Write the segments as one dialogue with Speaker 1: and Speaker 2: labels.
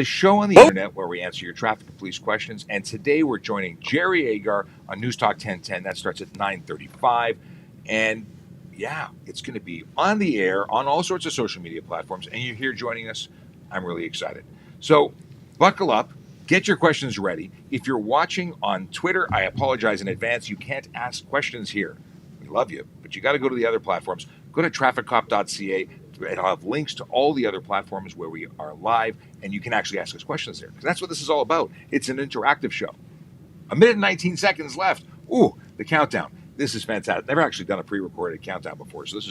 Speaker 1: the show on the internet where we answer your traffic and police questions. And today we're joining Jerry Agar on News Talk 1010. That starts at 9:35. And yeah, it's going to be on the air on all sorts of social media platforms. And you're here joining us. I'm really excited. So buckle up. Get your questions ready. If you're watching on Twitter, I apologize in advance. You can't ask questions here. We love you, but you got to go to the other platforms. Go to trafficcop.ca. It'll have links to all the other platforms where we are live, and you can actually ask us questions there. Because that's what this is all about. It's an interactive show. 1 minute and 19 seconds left. Ooh, the countdown. This is fantastic. Never actually done a pre-recorded countdown before, so this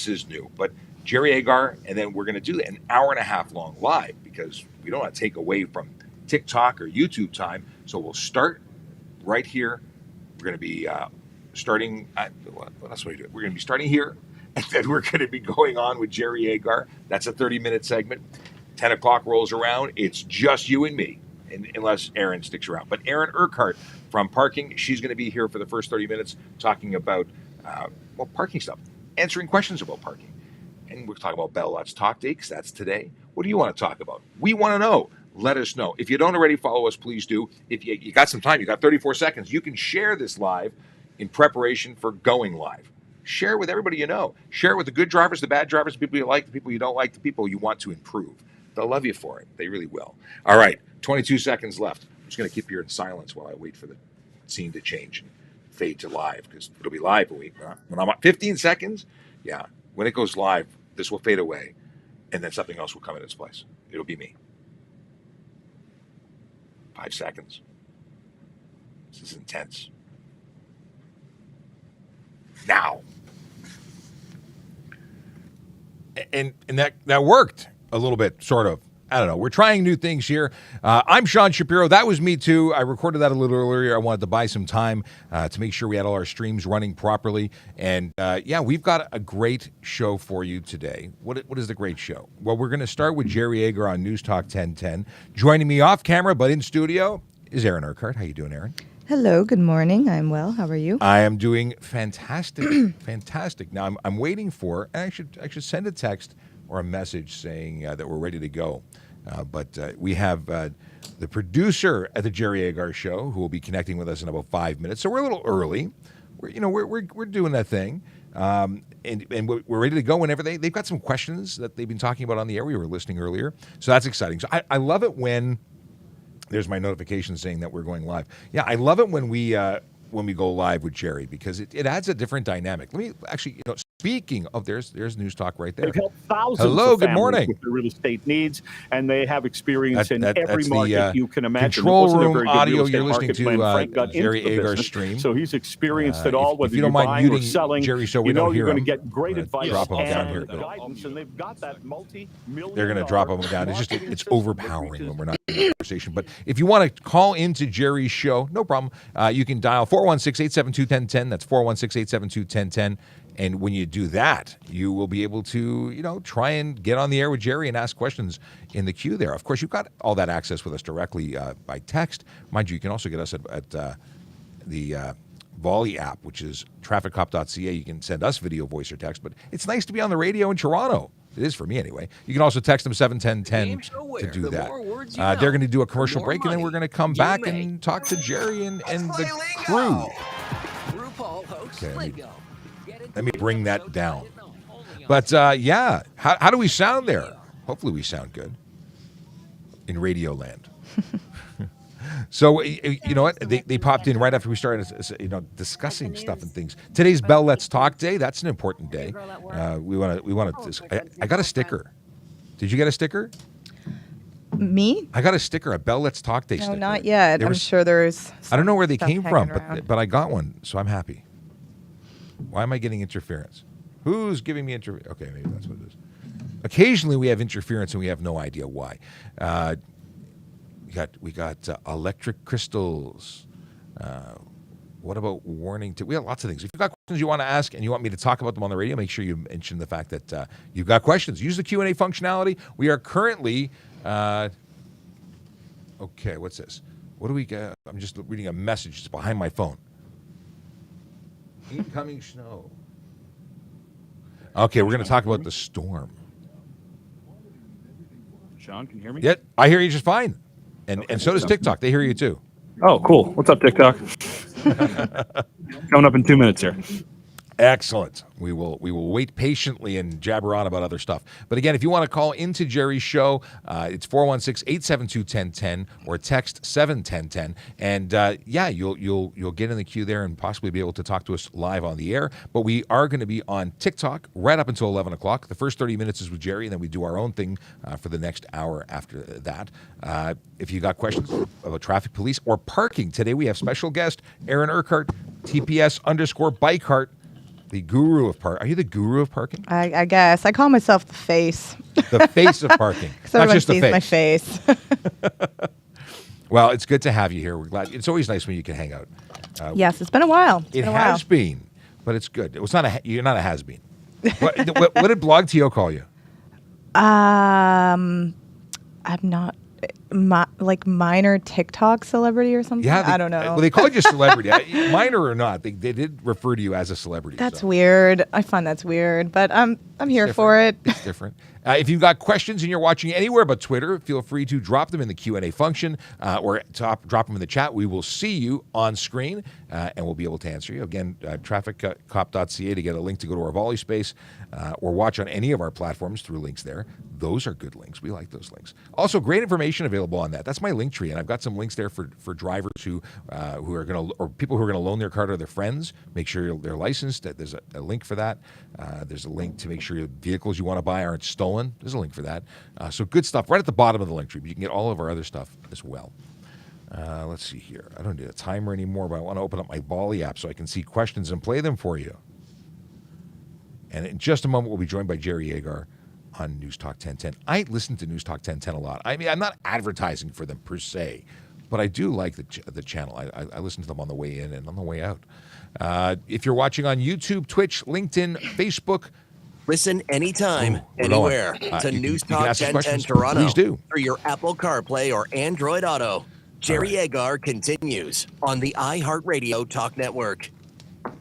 Speaker 1: is new. But Jerry Agar, and then we're going to do an hour and a half long live because we don't want to take away from TikTok or YouTube time. So we'll start right here. We're going to be starting. What else will we do? We're going to be starting here, and then we're going to be going on with Jerry Agar. That's a 30-minute segment. 10 o'clock rolls around. It's just you and me, unless Erin sticks around. But Erin Urquhart from Parking, she's going to be here for the first 30 minutes talking about parking stuff, answering questions about parking. And we're talking about Bell Let's Talk Day because that's today. What do you want to talk about? We want to know. Let us know. If you don't already follow us, please do. If you got some time, you got 34 seconds, you can share this live in preparation for going live. Share it with everybody you know. Share it with the good drivers, the bad drivers, the people you like, the people you don't like, the people you want to improve. They'll love you for it. They really will. All right, 22 seconds left. I'm just going to keep you in silence while I wait for the scene to change and fade to live because it'll be live when I'm at 15 seconds. Yeah, when it goes live, this will fade away and then something else will come in its place. It'll be me. 5 seconds. This is intense. Now. And that worked a little bit, sort of. I don't know. We're trying new things here. I'm Sean Shapiro. That was me, too. I recorded that a little earlier. I wanted to buy some time to make sure we had all our streams running properly. And, we've got a great show for you today. What is the great show? Well, we're going to start with Jerry Agar on News Talk 1010. Joining me off camera, but in studio, is Erin Urquhart. How you doing, Erin?
Speaker 2: Hello. Good morning. I'm well. How are you?
Speaker 1: I am doing fantastic. Fantastic. Now, I'm waiting for, I should send a text or a message saying that we're ready to go. But we have the producer at the Jerry Agar Show who will be connecting with us in about 5 minutes. So we're a little early. We're doing that thing, and we're ready to go whenever they've got some questions that they've been talking about on the air. We were listening earlier, so that's exciting. So I love it when there's my notification saying that we're going live. Yeah, I love it when we go live with Jerry because it adds a different dynamic. Let me actually, speaking of, there's News Talk right there.
Speaker 3: They've helped thousands
Speaker 1: Hello,
Speaker 3: of
Speaker 1: good
Speaker 3: families
Speaker 1: morning.
Speaker 3: with their real estate needs, and they have experience in every
Speaker 1: that's
Speaker 3: market you can imagine.
Speaker 1: Control room audio. You're listening to Jerry Agar stream.
Speaker 3: So he's experienced it all, whether
Speaker 1: if you don't mind
Speaker 3: buying or
Speaker 1: muting
Speaker 3: selling.
Speaker 1: Jerry so we don't hear
Speaker 3: you're going
Speaker 1: him,
Speaker 3: to get great advice
Speaker 1: drop him down here.
Speaker 3: guidance, and they've got that multi-million.
Speaker 1: They're going to drop him down. It's overpowering when we're not in a conversation. But if you want to call into Jerry's show, no problem. You can dial 416-872-1010. That's 416-872-1010. And when you do that, you will be able to, try and get on the air with Jerry and ask questions in the queue there. Of course, you've got all that access with us directly by text. Mind you, you can also get us at the Volley app, which is trafficcop.ca. You can send us video, voice, or text. But it's nice to be on the radio in Toronto. It is for me anyway. You can also text them 71010 to do that. They're going to do a commercial break, and then we're going to come back and talk to Jerry and the crew. Okay, let me bring that down. But, how do we sound there? Hopefully we sound good in Radio Land. So, you know what? They popped in right after we started, discussing stuff and things. Today's Bell Let's Talk Day. That's an important day. We want to. I got a sticker. Did you get a sticker?
Speaker 2: Me?
Speaker 1: I got a sticker, a Bell Let's Talk Day sticker.
Speaker 2: No, not yet. I'm sure there's.
Speaker 1: I don't know where they came from, but I got one, so I'm happy. Why am I getting interference? Who's giving me interference? Okay, maybe that's what it is. Occasionally we have interference and we have no idea why. We got electric crystals. What about warning? We have lots of things. If you've got questions you want to ask and you want me to talk about them on the radio, make sure you mention the fact that you've got questions. Use the Q&A functionality. We are currently... okay, what's this? What do we get? I'm just reading a message. It's behind my phone. Incoming snow. Okay, we're going to talk about the storm.
Speaker 3: Sean, can you hear me?
Speaker 1: Yeah, I hear you just fine. And so does TikTok. They hear you too.
Speaker 3: Oh, cool. What's up, TikTok? Coming up in 2 minutes here.
Speaker 1: Excellent. We will wait patiently and jabber on about other stuff. But again, if you want to call into Jerry's show, it's 416-872-1010 or text 71010. And you'll get in the queue there and possibly be able to talk to us live on the air. But we are going to be on TikTok right up until 11 o'clock. The first 30 minutes is with Jerry, and then we do our own thing for the next hour after that. If you got questions about traffic police or parking, today we have special guest Aaron Urquhart, TPS_Bikehart. The guru of parking. Are you the guru of parking?
Speaker 2: I guess. I call myself the face.
Speaker 1: The face of parking.
Speaker 2: Not
Speaker 1: just the
Speaker 2: sees my face.
Speaker 1: Well, it's good to have you here. We're glad. It's always nice when you can hang out.
Speaker 2: Yes, it's been a while.
Speaker 1: It has been, but it's good. It was not you're not a has-been. What did Blog TO call you?
Speaker 2: I'm not minor TikTok celebrity or something.
Speaker 1: Yeah,
Speaker 2: I don't know.
Speaker 1: Well, they called you celebrity, minor or not. They did refer to you as a celebrity.
Speaker 2: That's weird. I find that's weird, but I'm here for it.
Speaker 1: It's different. If you've got questions and you're watching anywhere but Twitter, feel free to drop them in the Q&A function or drop them in the chat. We will see you on screen and we'll be able to answer you. Again, trafficcop.ca to get a link to go to our volley space or watch on any of our platforms through links there. Those are good links. We like those links. Also, great information available on that. That's my link tree, and I've got some links there for drivers who are going to, or people who are going to loan their car to their friends. Make sure they're licensed. There's a link for that. There's a link to make sure your vehicles you want to buy aren't stolen. There's a link for that. So good stuff right at the bottom of the link tree. But you can get all of our other stuff as well. Let's see here. I don't need a timer anymore, but I want to open up my Volley app so I can see questions and play them for you. And in just a moment, we'll be joined by Jerry Agar on News Talk 1010. I listen to News Talk 1010 a lot. I mean, I'm not advertising for them per se, but I do like the channel. I listen to them on the way in and on the way out. If you're watching on YouTube, Twitch, LinkedIn, Facebook,
Speaker 4: listen anytime, anywhere to News Talk 1010 Toronto.
Speaker 1: Please do.
Speaker 4: Through your Apple CarPlay or Android Auto. Jerry Agar continues on the iHeartRadio Talk Network.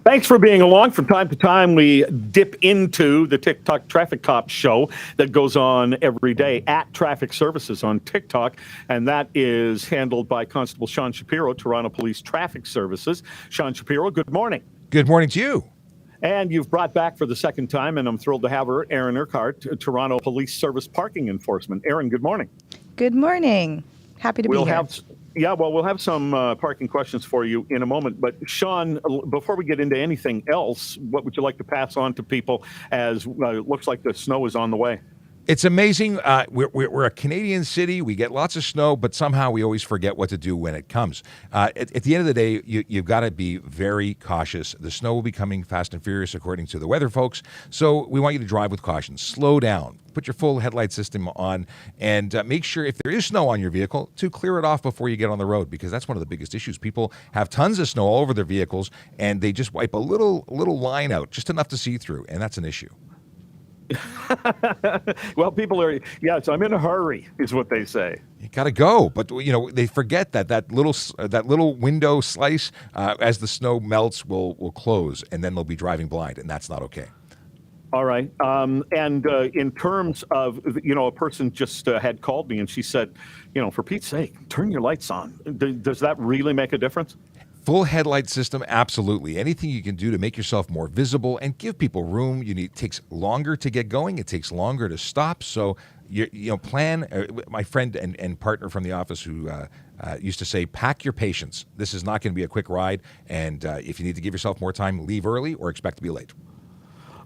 Speaker 3: Thanks for being along. From time to time, we dip into the TikTok Traffic Cop show that goes on every day at Traffic Services on TikTok, and that is handled by Constable Sean Shapiro, Toronto Police Traffic Services. Sean Shapiro, good morning.
Speaker 1: Good morning to you.
Speaker 3: And you've brought back for the second time, and I'm thrilled to have her, Aaron Urquhart, Toronto Police Service Parking Enforcement. Aaron, good morning.
Speaker 2: Good morning. Happy to be here.
Speaker 3: We'll have some parking questions for you in a moment. But Sean, before we get into anything else, what would you like to pass on to people as it looks like the snow is on the way?
Speaker 1: It's amazing. We're a Canadian city. We get lots of snow, but somehow we always forget what to do when it comes. At the end of the day, you've got to be very cautious. The snow will be coming fast and furious, according to the weather folks. So we want you to drive with caution. Slow down. Put your full headlight system on, and make sure if there is snow on your vehicle to clear it off before you get on the road, because that's one of the biggest issues. People have tons of snow all over their vehicles, and they just wipe a little line out, just enough to see through, and that's an issue.
Speaker 3: Well, people are, yes, I'm in a hurry, is what they say.
Speaker 1: You got to go, but they forget that little window slice as the snow melts will close, and then they'll be driving blind, and that's not okay.
Speaker 3: All right, and in terms of a person just had called me and she said, for Pete's sake, turn your lights on. Does that really make a difference?
Speaker 1: Full headlight system, absolutely. Anything you can do to make yourself more visible and give people room. It takes longer to get going. It takes longer to stop. So, plan. My friend and partner from the office who used to say, pack your patience. This is not going to be a quick ride. And if you need to give yourself more time, leave early or expect to be late.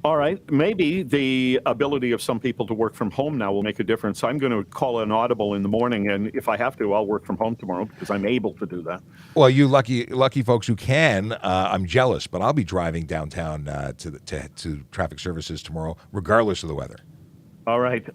Speaker 3: All right. Maybe the ability of some people to work from home now will make a difference. I'm going to call an audible in the morning, and if I have to, I'll work from home tomorrow because I'm able to do that.
Speaker 1: Well, you lucky folks who can. I'm jealous, but I'll be driving downtown to traffic services tomorrow, regardless of the weather. All
Speaker 3: right.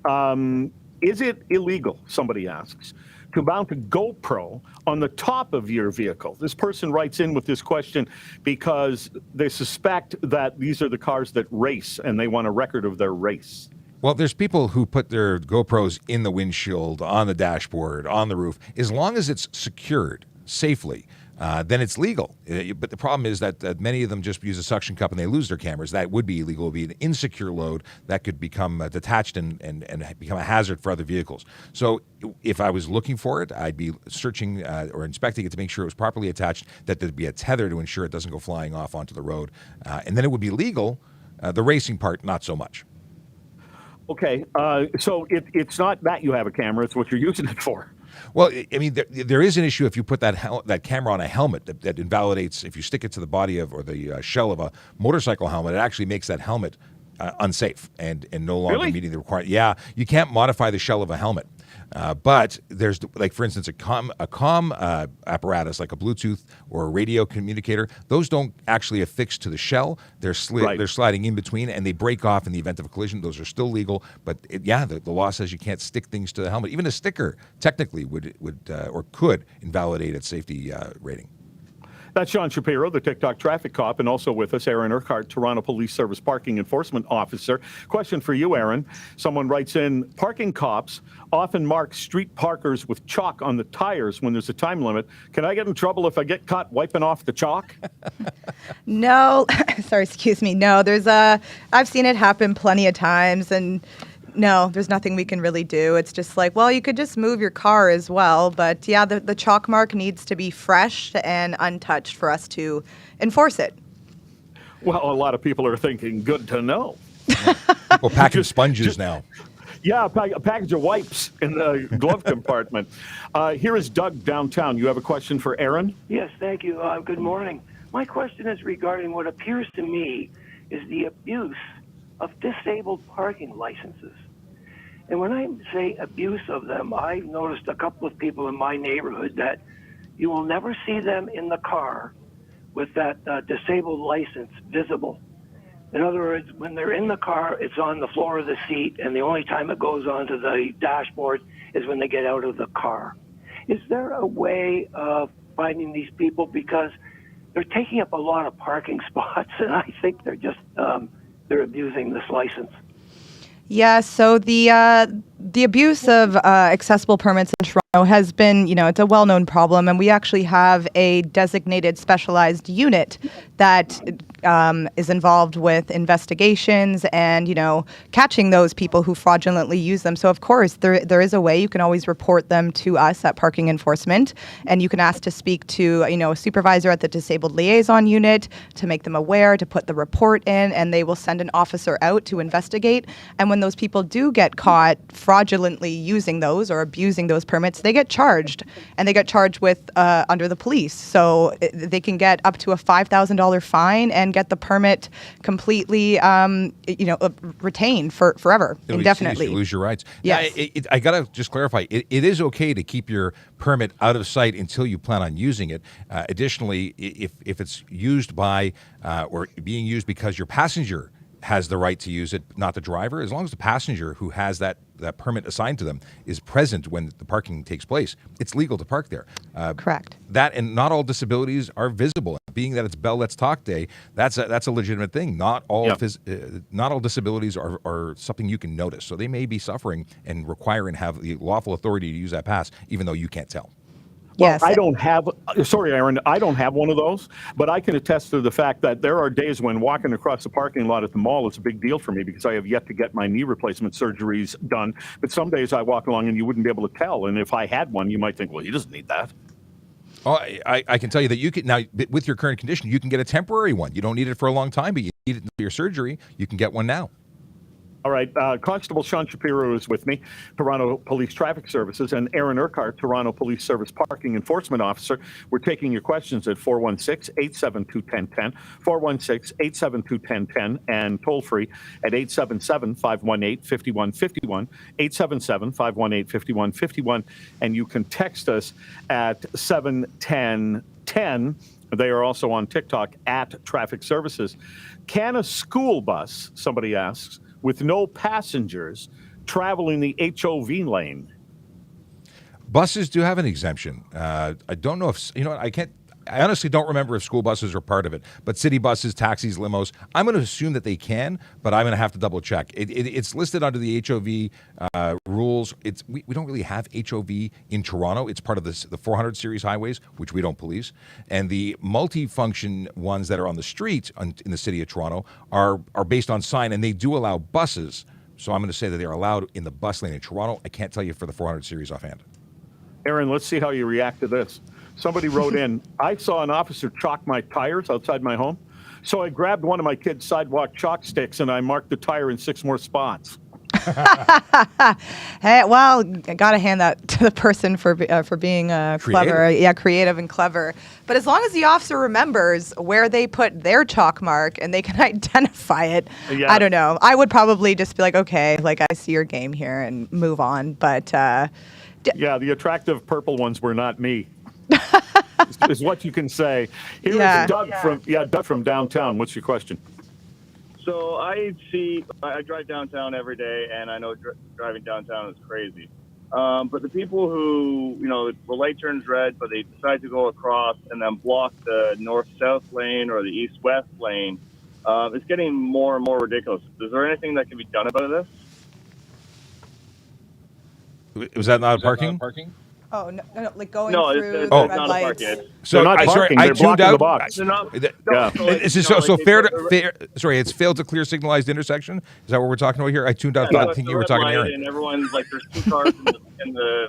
Speaker 3: Is it illegal, somebody asks, to mount a GoPro on the top of your vehicle? This person writes in with this question because they suspect that these are the cars that race and they want a record of their race.
Speaker 1: Well, there's people who put their GoPros in the windshield, on the dashboard, on the roof, as long as it's secured safely. then it's legal. But the problem is that many of them just use a suction cup and they lose their cameras. That would be illegal. It would be an insecure load that could become detached and become a hazard for other vehicles. So if I was looking for it, I'd be searching or inspecting it to make sure it was properly attached, that there'd be a tether to ensure it doesn't go flying off onto the road. And then it would be legal. The racing part, not so much.
Speaker 3: Okay, so it's not that you have a camera; it's what you're using it for.
Speaker 1: Well, I mean, there is an issue if you put that camera on a helmet that invalidates. If you stick it to the body or the shell of a motorcycle helmet, it actually makes that helmet unsafe and no longer meeting the requirement. Yeah, you can't modify the shell of a helmet. But there's, like, for instance, a comm apparatus like a Bluetooth or a radio communicator. Those don't actually affix to the shell. They're sliding in between, and they break off in the event of a collision. Those are still legal. But the law says you can't stick things to the helmet. Even a sticker technically would or could invalidate its safety rating.
Speaker 3: That's Sean Shapiro, the TikTok traffic cop, and also with us, Aaron Urquhart, Toronto Police Service Parking Enforcement Officer. Question for you, Aaron. Someone writes in, parking cops often mark street parkers with chalk on the tires when there's a time limit. Can I get in trouble if I get caught wiping off the chalk?
Speaker 2: No, sorry, excuse me. No, I've seen it happen plenty of times, and no, there's nothing we can really do. It's just like, well, you could just move your car as well. But yeah, the chalk mark needs to be fresh and untouched for us to enforce it.
Speaker 3: Well, a lot of people are thinking, good to know.
Speaker 1: People packing sponges now.
Speaker 3: Yeah, a package of wipes in the glove compartment. Here is Doug downtown. You have a question for Aaron?
Speaker 5: Yes, thank you. Good morning. My question is regarding what appears to me is the abuse of disabled parking licenses. And when I say abuse of them, I've noticed a couple of people in my neighborhood that you will never see them in the car with that disabled license visible. In other words, when they're in the car, it's on the floor of the seat, and the only time it goes onto the dashboard is when they get out of the car. Is there a way of finding these people? Because they're taking up a lot of parking spots, and I think they're just they're abusing this license.
Speaker 2: Yeah, so the abuse of accessible permits in Toronto has been, it's a well-known problem, and we actually have a designated specialized unit that is involved with investigations and, catching those people who fraudulently use them. So, of course, there is a way. You can always report them to us at Parking Enforcement, and you can ask to speak to, a supervisor at the Disabled Liaison Unit to make them aware, to put the report in, and they will send an officer out to investigate. And when those people do get caught fraudulently using those or abusing those permits, they get charged, and they get charged with under the police. So they can get up to a $5,000 fine and get the permit completely, retained for forever, indefinitely.
Speaker 1: You lose your rights.
Speaker 2: Yes.
Speaker 1: I got to just clarify, it is okay to keep your permit out of sight until you plan on using it. Additionally, if it's used by or being used because your passenger has the right to use it, not the driver, as long as the passenger who has that permit assigned to them is present when the parking takes place, it's legal to park there.
Speaker 2: Correct.
Speaker 1: That, and not all disabilities are visible. Being that it's Bell Let's Talk Day, that's a legitimate thing. Not all not all disabilities are something you can notice. So they may be suffering and require and have the lawful authority to use that pass, even though you can't tell.
Speaker 3: Well,
Speaker 2: Yes.
Speaker 3: I don't have, sorry, Aaron, I don't have one of those, but I can attest to the fact that there are days when walking across the parking lot at the mall is a big deal for me because I have yet to get my knee replacement surgeries done. But some days I walk along and you wouldn't be able to tell. And if I had one, you might think, well, he doesn't need that.
Speaker 1: Oh, I can tell you that you can now, with your current condition, you can get a temporary one. You don't need it for a long time, but you need it for your surgery. You can get one now.
Speaker 3: All right, Constable Sean Shapiro is with me, Toronto Police Traffic Services, and Aaron Urquhart, Toronto Police Service Parking Enforcement Officer. We're taking your questions at 416-872-1010, 416-872-1010, and toll-free at 877-518-5151, 877-518-5151, and you can text us at 71010. They are also on TikTok at Traffic Services. Can a school bus, somebody asks, with no passengers traveling the HOV lane?
Speaker 1: Buses do have an exemption. I don't know if, I can't, I honestly don't remember if school buses are part of it, but city buses, taxis, limos, I'm going to assume that they can, but I'm going to have to double check. It's listed under the HOV rules. We don't really have HOV in Toronto. It's part of the 400 series highways, which we don't police. And the multi-function ones that are on the street in the city of Toronto are based on sign, and they do allow buses. So I'm going to say that they're allowed in the bus lane in Toronto. I can't tell you for the 400 series offhand.
Speaker 3: Aaron, let's see how you react to this. Somebody wrote in, I saw an officer chalk my tires outside my home. So I grabbed one of my kids' sidewalk chalk sticks and I marked the tire in 6 more spots.
Speaker 2: Hey, well, I got to hand that to the person for being clever. Yeah, creative and clever. But as long as the officer remembers where they put their chalk mark and they can identify it,
Speaker 3: Yeah.
Speaker 2: I don't know. I would probably just be like, okay, like I see your game here and move on. But
Speaker 3: Yeah, the attractive purple ones were not me. Is what you can say. Here is
Speaker 2: Yeah.
Speaker 3: Doug from downtown. What's your question?
Speaker 6: So I drive downtown every day, and I know driving downtown is crazy. But the people who, the light turns red, but they decide to go across and then block the north-south lane or the east-west lane, it's getting more and more ridiculous. Is there anything that can be done about this?
Speaker 1: Was that not parking?
Speaker 2: oh no, like going
Speaker 6: No,
Speaker 2: through
Speaker 6: it's
Speaker 2: the
Speaker 6: not
Speaker 2: red
Speaker 6: a
Speaker 2: lights.
Speaker 6: parking.
Speaker 1: So
Speaker 3: They're not parking,
Speaker 1: I
Speaker 3: they're
Speaker 1: tuned
Speaker 3: blocking
Speaker 1: out.
Speaker 3: the box.
Speaker 6: They're not.
Speaker 3: Yeah.
Speaker 1: Is this so fair? Sorry, it's failed to clear signalized intersection. Is that what we're talking about here? I tuned out. I think you were talking to Aaron.
Speaker 6: And everyone's like, there's 2 cars in the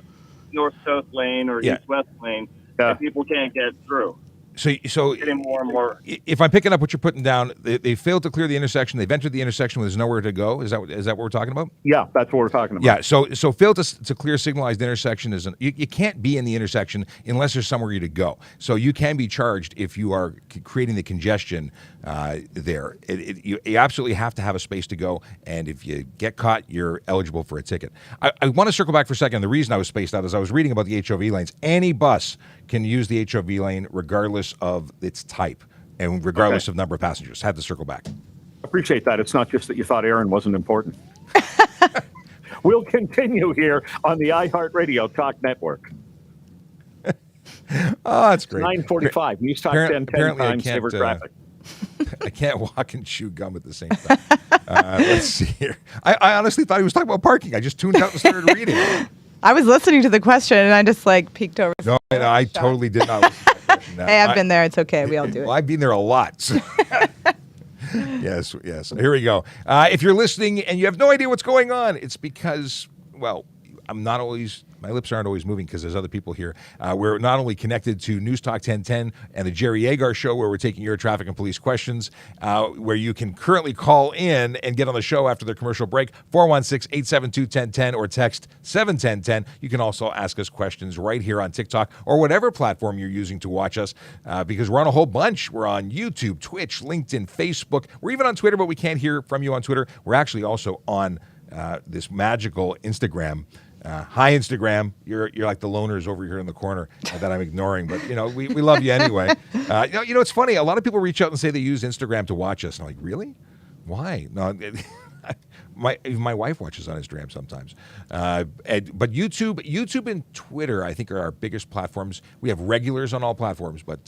Speaker 6: north-south lane or
Speaker 1: Yeah.
Speaker 6: east-west lane,
Speaker 3: Yeah.
Speaker 6: and people can't get through.
Speaker 1: So
Speaker 6: Getting more and more.
Speaker 1: if I'm picking up what you're putting down, they failed to clear the intersection. They've entered the intersection where there's nowhere to go. Is that what we're talking about?
Speaker 3: Yeah, that's what we're talking about.
Speaker 1: Yeah. So failed to clear signalized intersection is you can't be in the intersection unless there's somewhere to go. So you can be charged if you are creating the congestion there. You absolutely have to have a space to go, and if you get caught, you're eligible for a ticket. I want to circle back for a second. The reason I was spaced out is I was reading about the HOV lanes. Any bus can use the HOV lane regardless of its type and regardless of number of passengers. Had to circle back.
Speaker 3: Appreciate that. It's not just that you thought Aaron wasn't important. We'll continue here on the iHeartRadio Talk Network.
Speaker 1: Oh, that's great.
Speaker 3: 9:45. News Talk 10
Speaker 1: apparently I
Speaker 3: times
Speaker 1: can't,
Speaker 3: saver traffic.
Speaker 1: I can't walk and chew gum at the same time. Let's see here. I honestly thought he was talking about parking. I just tuned out and started reading.
Speaker 2: I was listening to the question and I just like peeked over.
Speaker 1: No, I totally did not listen to that question. No,
Speaker 2: Hey, I've been there. It's okay. We all do it.
Speaker 1: Well, I've been there a lot. So. Yes. Here we go. If you're listening and you have no idea what's going on, it's because, well, my lips aren't always moving because there's other people here. We're not only connected to News Talk 1010 and the Jerry Agar Show, where we're taking your traffic and police questions, where you can currently call in and get on the show after the commercial break, 416-872-1010 or text 71010. You can also ask us questions right here on TikTok or whatever platform you're using to watch us, because we're on a whole bunch. We're on YouTube, Twitch, LinkedIn, Facebook. We're even on Twitter, but we can't hear from you on Twitter. We're actually also on this magical Instagram. Hi, Instagram. You're like the loners over here in the corner that I'm ignoring, but we love you anyway. It's funny. A lot of people reach out and say they use Instagram to watch us, and I'm like, really? Why? No, my wife watches on Instagram sometimes. But YouTube and Twitter, I think, are our biggest platforms. We have regulars on all platforms, but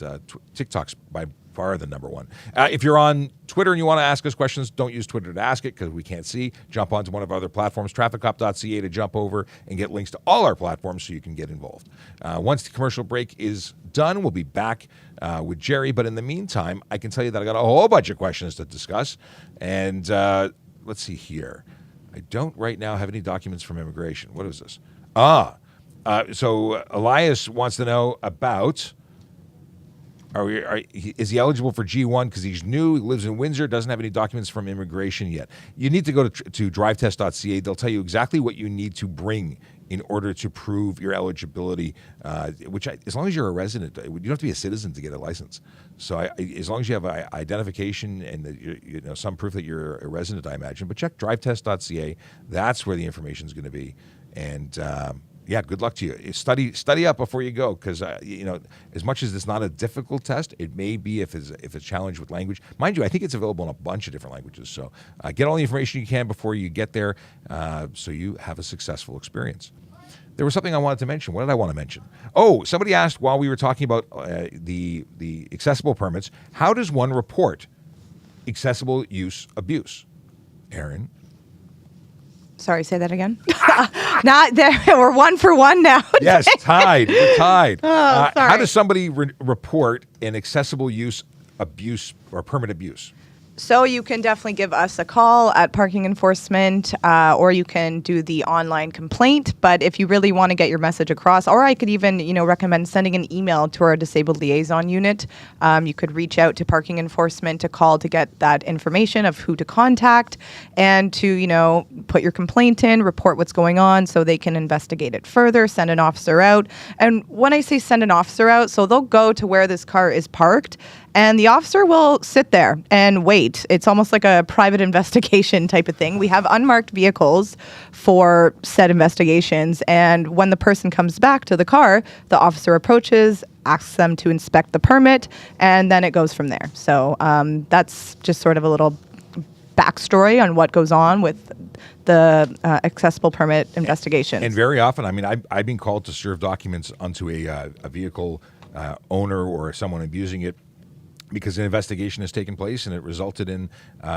Speaker 1: TikTok's by far the number one. If you're on Twitter and you want to ask us questions, don't use Twitter to ask it because we can't see. Jump onto one of our other platforms, trafficcop.ca, to jump over and get links to all our platforms so you can get involved. Once the commercial break is done, we'll be back with Jerry. But in the meantime, I can tell you that I got a whole bunch of questions to discuss. And let's see here. I don't right now have any documents from immigration. What is this? So Elias wants to know about... Is he eligible for G1 because he's new, he lives in Windsor, doesn't have any documents from immigration yet? You need to go to drivetest.ca. They'll tell you exactly what you need to bring in order to prove your eligibility, as long as you're a resident, you don't have to be a citizen to get a license. So as long as you have identification and some proof that you're a resident, I imagine. But check drivetest.ca. That's where the information is going to be. And good luck to you. Study up before you go, because as much as it's not a difficult test, it may be if it's challenged with language. Mind you, I think it's available in a bunch of different languages. So get all the information you can before you get there, so you have a successful experience. There was something I wanted to mention. What did I want to mention? Oh, somebody asked while we were talking about the accessible permits, how does one report accessible use abuse? Aaron?
Speaker 2: Sorry, say that again. Not there. We're 1 for 1 now.
Speaker 1: Yes, tied. We're tied.
Speaker 2: Oh, sorry.
Speaker 1: How does somebody report an accessible use abuse or permit abuse?
Speaker 2: So you can definitely give us a call at parking enforcement, or you can do the online complaint. But if you really want to get your message across, or I could even, recommend sending an email to our disabled liaison unit. You could reach out to parking enforcement to call to get that information of who to contact and to, put your complaint in, report what's going on so they can investigate it further, send an officer out. And when I say send an officer out, so they'll go to where this car is parked, and the officer will sit there and wait. It's almost like a private investigation type of thing. We have unmarked vehicles for said investigations. And when the person comes back to the car, the officer approaches, asks them to inspect the permit, and then it goes from there. So that's just sort of a little backstory on what goes on with the accessible permit investigations.
Speaker 1: And very often, I've been called to serve documents onto a vehicle owner or someone abusing it, because an investigation has taken place and it resulted in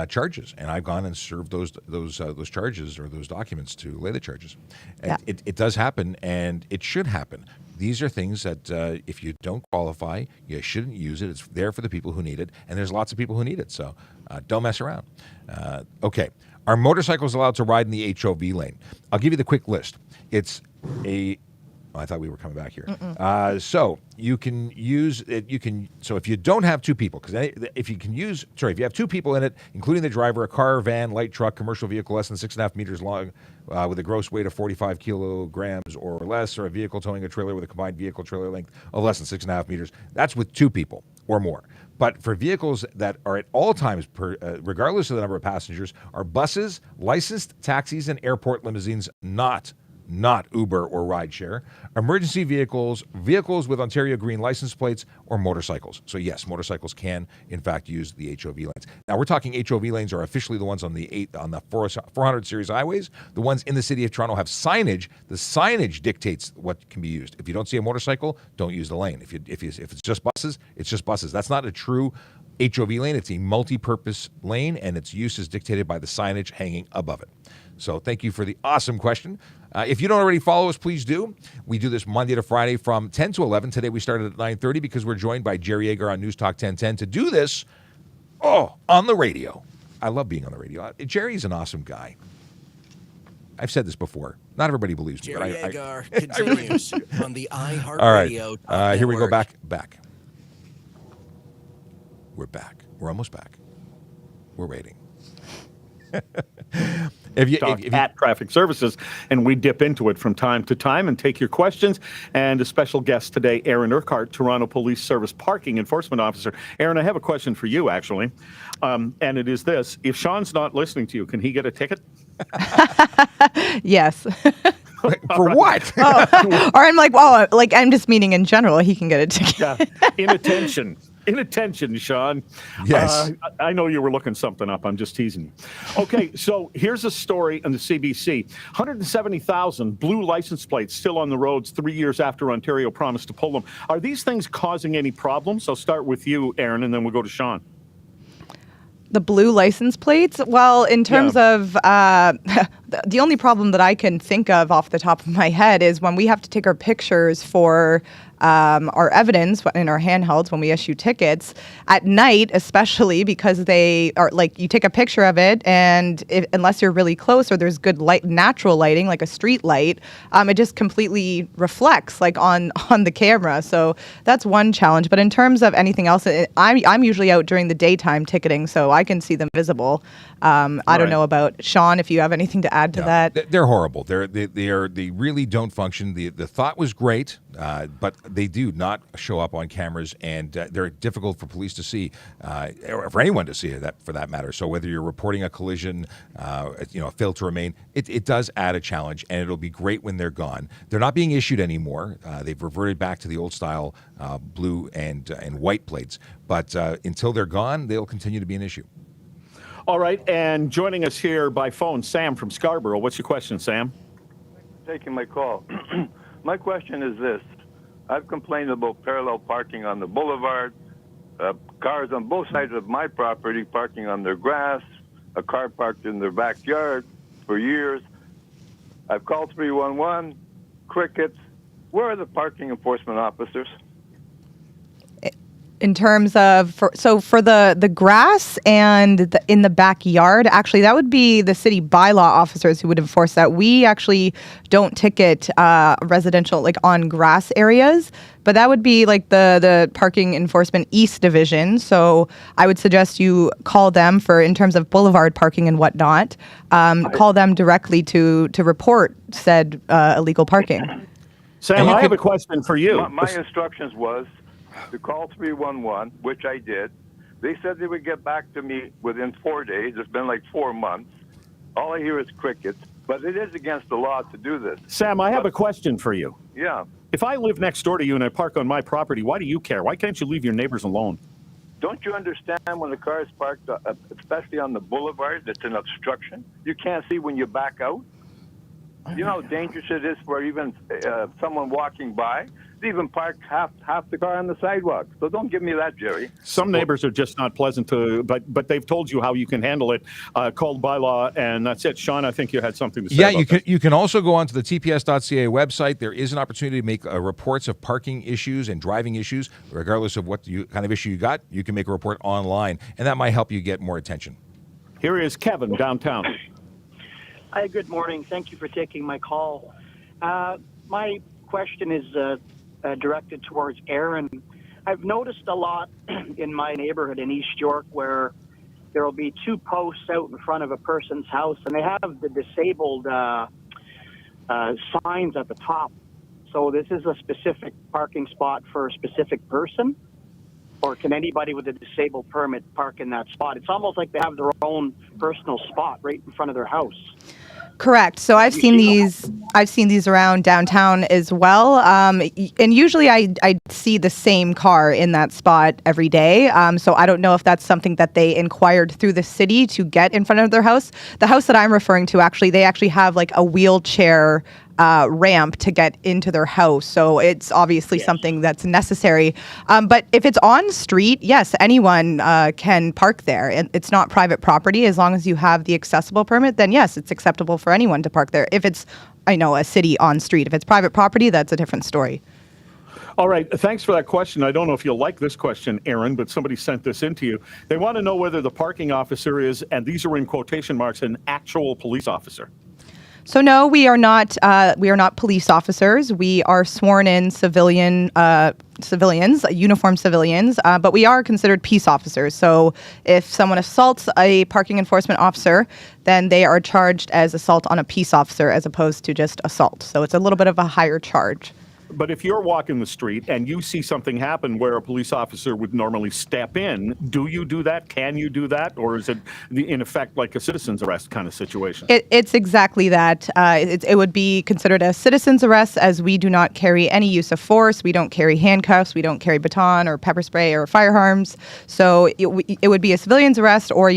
Speaker 1: charges, and I've gone and served those charges or those documents to lay the charges. And it does happen, and it should happen. These are things that if you don't qualify, you shouldn't use it. It's there for the people who need it, and there's lots of people who need it, so don't mess around. Okay, are motorcycles allowed to ride in the HOV lane? I'll give you the quick list. It's a I thought we were coming back here. So you can use it. So if you don't have two people, because if you have two people in it, including the driver, a car, van, light truck, commercial vehicle less than 6.5 meters long, with a gross weight of 45 kilograms or less, or a vehicle towing a trailer with a combined vehicle trailer length of less than 6.5 meters, that's with two people or more. But for vehicles that are at all times, regardless of the number of passengers, are buses, licensed taxis, and airport limousines, not Uber or rideshare, emergency vehicles with Ontario Green license plates, or motorcycles. So yes, motorcycles can in fact use the HOV lanes. Now we're talking HOV lanes are officially the ones on the 400 series highways. The ones in the city of Toronto have signage. The signage dictates what can be used. If you don't see a motorcycle, don't use the lane. If it's just buses, it's just buses. That's not a true HOV lane. It's a multi-purpose lane, and its use is dictated by the signage hanging above it. So thank you for the awesome question. If you don't already follow us, please do. We do this Monday to Friday from 10 to 11. Today we started at 9:30 because we're joined by Jerry Agar on News Talk 1010 to do this on the radio. I love being on the radio. Jerry's an awesome guy. I've said this before. Not everybody believes me.
Speaker 4: Jerry Agar continues on the iHeart
Speaker 1: All
Speaker 4: Radio.
Speaker 1: right. Here we go. Back. We're back. We're almost back. We're waiting.
Speaker 3: If you at Traffic Services, and we dip into it from time to time and take your questions. And a special guest today, Aaron Urquhart, Toronto Police Service Parking Enforcement Officer. Aaron, I have a question for you, actually, and it is this: if Sean's not listening to you, can he get a ticket?
Speaker 2: Yes.
Speaker 1: For what?
Speaker 2: Or I'm like, well, I'm just meaning in general, he can get a ticket.
Speaker 3: Yeah. Inattention, Sean.
Speaker 1: Yes.
Speaker 3: I know you were looking something up. I'm just teasing you. Okay, so here's a story on the CBC. 170,000 blue license plates still on the roads 3 years after Ontario promised to pull them. Are these things causing any problems? I'll start with you, Aaron, and then we'll go to Sean.
Speaker 2: The blue license plates? Well, in terms of the only problem that I can think of off the top of my head is when we have to take our pictures for our evidence in our handhelds when we issue tickets at night, especially because they are you take a picture of it, and unless you're really close or there's good natural lighting like a street light, it just completely reflects on the camera. So that's one challenge. But in terms of anything else, I'm usually out during the daytime ticketing, so I can see them visible. I don't know about Sean, if you have anything to add to that.
Speaker 1: They're horrible. They really don't function. The thought was great, but they do not show up on cameras, and they're difficult for police to see, or for anyone to see for that matter. So whether you're reporting a collision, a fail to remain, it does add a challenge, and it'll be great when they're gone. They're not being issued anymore. They've reverted back to the old style blue and white plates, but until they're gone, they'll continue to be an issue.
Speaker 3: All right, and joining us here by phone, Sam from Scarborough. What's your question, Sam?
Speaker 7: taking my call. My question is this. I've complained about parallel parking on the boulevard, cars on both sides of my property parking on their grass, a car parked in their backyard for years. I've called 311, crickets. Where are the parking enforcement officers?
Speaker 2: In terms of, for the grass and in the backyard, actually, that would be the city bylaw officers who would enforce that. We actually don't ticket residential, like on grass areas, but that would be like the Parking Enforcement East Division. So I would suggest you call them for, in terms of boulevard parking and whatnot, call them directly to report said illegal parking.
Speaker 3: Sam, I have a question for you.
Speaker 7: My instructions was to call 311, which I did. They said they would get back to me within 4 days. It's been like 4 months. All I hear is crickets, but it is against the law to do this.
Speaker 3: Sam, I have a question for you.
Speaker 7: Yeah.
Speaker 3: If I live next door to you and I park on my property, why do you care? Why can't you leave your neighbors alone?
Speaker 7: Don't you understand when the car is parked, especially on the boulevard, it's an obstruction? You can't see when you back out. You know how dangerous it is for even someone walking by? They even park half the car on the sidewalk. So don't give me that, Jerry.
Speaker 3: Some neighbors are just not pleasant to, but they've told you how you can handle it. Called bylaw, and that's it. Sean, I think you had something to say.
Speaker 1: Yeah, you can also go onto the tps.ca website. There is an opportunity to make reports of parking issues and driving issues, regardless of what kind of issue you got. You can make a report online, and that might help you get more attention.
Speaker 3: Here is Kevin downtown.
Speaker 8: Hi, good morning. Thank you for taking my call. My question is directed towards Aaron. I've noticed a lot in my neighborhood in East York where there will be 2 posts out in front of a person's house, and they have the disabled signs at the top. So this is a specific parking spot for a specific person? Or can anybody with a disabled permit park in that spot? It's almost like they have their own personal spot right in front of their house.
Speaker 2: Correct. So I've seen these around downtown as well. And usually I see the same car in that spot every day. So I don't know if that's something that they inquired through the city to get in front of their house. The house that I'm referring to, they actually have like a wheelchair ramp to get into their house. So it's obviously something that's necessary. But if it's on street, yes, anyone can park there. And it's not private property. As long as you have the accessible permit, then yes, it's acceptable for anyone to park there. If it's, a city on street. If it's private property, that's a different story.
Speaker 3: All right. Thanks for that question. I don't know if you'll like this question, Aaron, but somebody sent this in to you. They want to know whether the parking officer is, and these are in quotation marks, an actual police officer.
Speaker 2: So no, we are not. We are not police officers. We are sworn-in civilians, uniformed civilians. But we are considered peace officers. So if someone assaults a parking enforcement officer, then they are charged as assault on a peace officer as opposed to just assault. So it's a little bit of a higher charge.
Speaker 3: But if you're walking the street and you see something happen where a police officer would normally step in, do you do that? Can you do that? Or is it, in effect, like a citizen's arrest kind of situation?
Speaker 2: It's exactly that. It would be considered a citizen's arrest, as we do not carry any use of force. We don't carry handcuffs. We don't carry baton or pepper spray or firearms. So it would be a civilian's arrest, or,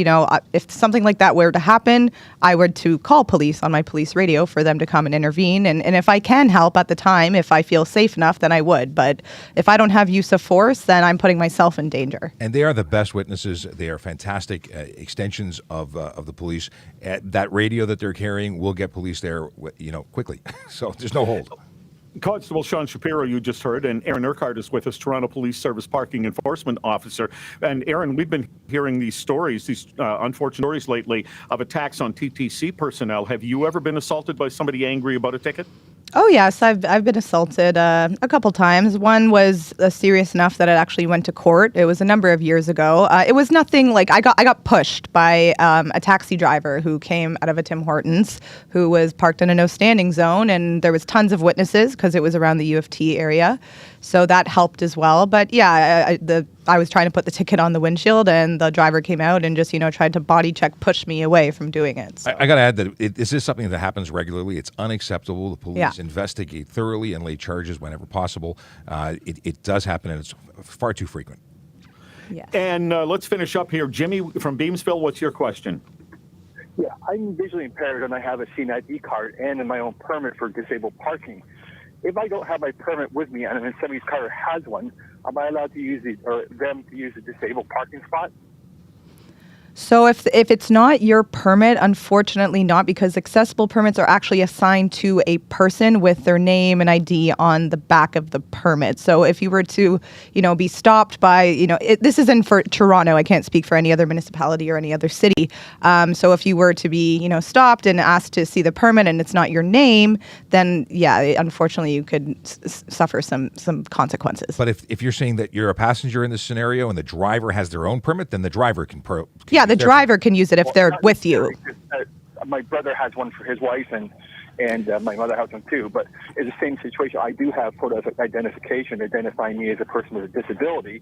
Speaker 2: if something like that were to happen, I would to call police on my police radio for them to come and intervene. And if I can help at the time, if I feel safe enough, then I would. But if I don't have use of force, then I'm putting myself in danger.
Speaker 1: And they are the best witnesses. They are fantastic extensions of the police. That radio that they're carrying will get police there, quickly. So there's no hold.
Speaker 3: Constable Sean Shapiro, you just heard, and Aaron Urquhart is with us, Toronto Police Service Parking Enforcement Officer. And Aaron, we've been hearing these stories, these unfortunate stories lately of attacks on TTC personnel. Have you ever been assaulted by somebody angry about a ticket?
Speaker 2: Oh, yes. I've been assaulted a couple times. One was serious enough that it actually went to court. It was a number of years ago. It was nothing like I got pushed by a taxi driver who came out of a Tim Hortons, who was parked in a no standing zone, and there was tons of witnesses because it was around the U of T area. So that helped as well. But yeah, I was trying to put the ticket on the windshield, and the driver came out and just, tried to body check, push me away from doing it. So.
Speaker 1: I got to add that this is something that happens regularly. It's unacceptable. The police investigate thoroughly and lay charges whenever possible. It does happen, and it's far too frequent.
Speaker 2: Yes.
Speaker 3: And let's finish up here. Jimmy from Beamsville, what's your question?
Speaker 9: Yeah, I'm visually impaired and I have a CNID card and my own permit for disabled parking. If I don't have my permit with me and then somebody's car has one, am I allowed to use them to use the disabled parking spot?
Speaker 2: So if it's not your permit, unfortunately not, because accessible permits are actually assigned to a person with their name and ID on the back of the permit. So if you were to, be stopped by, this isn't for Toronto. I can't speak for any other municipality or any other city. So if you were to be, stopped and asked to see the permit and it's not your name, then yeah, unfortunately you could suffer some consequences.
Speaker 1: But if you're saying that you're a passenger in this scenario and the driver has their own permit, then the driver can
Speaker 2: yeah, the driver can use it if they're with you.
Speaker 9: My brother has one for his wife, and my mother has one too. But it's the same situation. I do have photo identification identifying me as a person with a disability.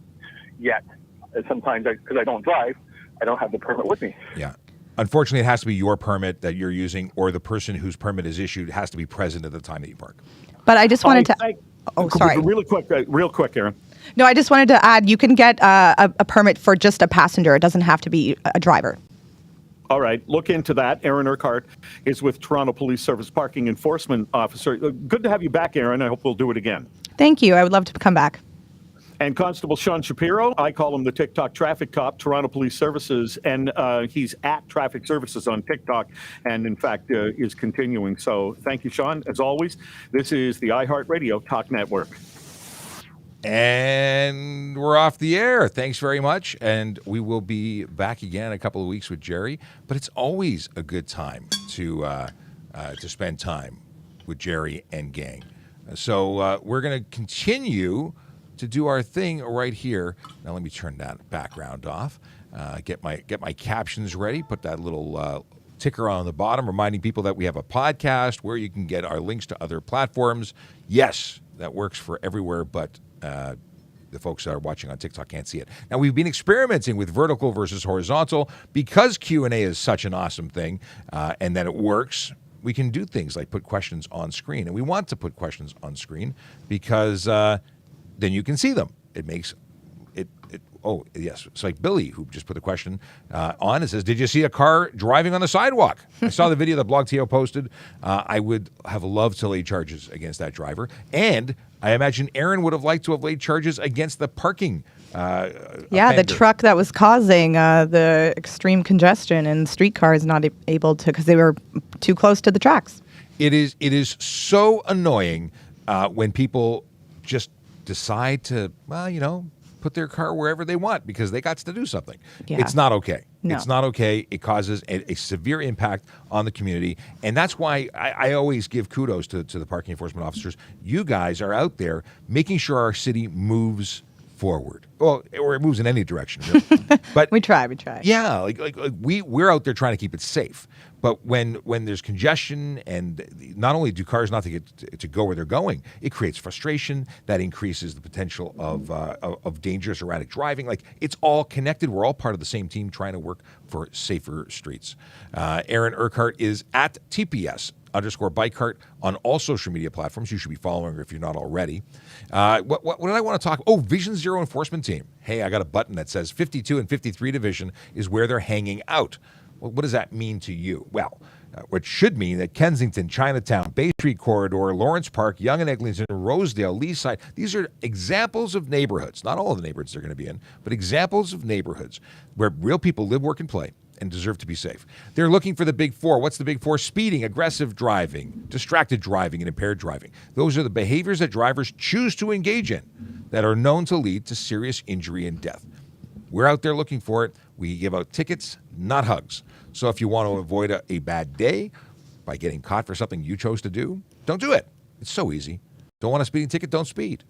Speaker 9: Yet, sometimes because I don't drive, I don't have the permit with me.
Speaker 1: Yeah. Unfortunately, it has to be your permit that you're using, or the person whose permit is issued has to be present at the time that you park.
Speaker 2: But I just wanted to. Sorry.
Speaker 3: Real quick, Aaron.
Speaker 2: No, I just wanted to add, you can get a permit for just a passenger. It doesn't have to be a driver.
Speaker 3: All right, look into that. Aaron Urquhart is with Toronto Police Service Parking Enforcement Officer. Good to have you back, Aaron. I hope we'll do it again.
Speaker 2: Thank you. I would love to come back.
Speaker 3: And Constable Sean Shapiro, I call him the TikTok traffic cop, Toronto Police Services, and he's at Traffic Services on TikTok, and in fact is continuing. So thank you, Sean. As always, this is the iHeartRadio Talk Network.
Speaker 1: And we're off the air. Thanks very much. And we will be back again in a couple of weeks with Jerry. But it's always a good time to spend time with Jerry and gang. So we're going to continue to do our thing right here. Now let me turn that background off. Get my captions ready. Put that little ticker on the bottom, reminding people that we have a podcast where you can get our links to other platforms. Yes, that works for everywhere, but the folks that are watching on TikTok can't see it. Now, we've been experimenting with vertical versus horizontal because Q&A is such an awesome thing, and that it works. We can do things like put questions on screen, and we want to put questions on screen because then you can see them. It makes it. Oh, yes. It's like Billy, who just put the question on. It says, did you see a car driving on the sidewalk? I saw the video that BlogTO posted. I would have loved to lay charges against that driver. And I imagine Aaron would have liked to have laid charges against the parking
Speaker 2: the truck that was causing the extreme congestion and streetcars not able to, because they were too close to the tracks.
Speaker 1: It is so annoying when people just decide to, put their car wherever they want because they got to do something. Yeah. It's not okay. No. It's not okay. It causes a severe impact on the community. And that's why I always give kudos to the parking enforcement officers. You guys are out there making sure our city moves forward. Well, or it moves in any direction. Really. But
Speaker 2: we try.
Speaker 1: Yeah, like we're out there trying to keep it safe. But when there's congestion, and not only do cars not to get to go where they're going, it creates frustration that increases the potential of dangerous erratic driving. Like, it's all connected. We're all part of the same team trying to work for safer streets. Aaron Urquhart is at TPS_bikecart on all social media platforms. You should be following her if you're not already. What did I want to talk? Oh, Vision Zero Enforcement Team. Hey, I got a button that says 52 and 53 Division is where they're hanging out. Well, what does that mean to you? Well, what should mean that Kensington, Chinatown, Bay Street Corridor, Lawrence Park, Yonge and Eglinton, Rosedale, Leaside, these are examples of neighborhoods, not all of the neighborhoods they're going to be in, but examples of neighborhoods where real people live, work, and play and deserve to be safe. They're looking for the big four. What's the big four? Speeding, aggressive driving, distracted driving, and impaired driving. Those are the behaviors that drivers choose to engage in that are known to lead to serious injury and death. We're out there looking for it. We give out tickets, not hugs. So if you want to avoid a bad day by getting caught for something you chose to do, don't do it. It's so easy. Don't want a speeding ticket? Don't speed.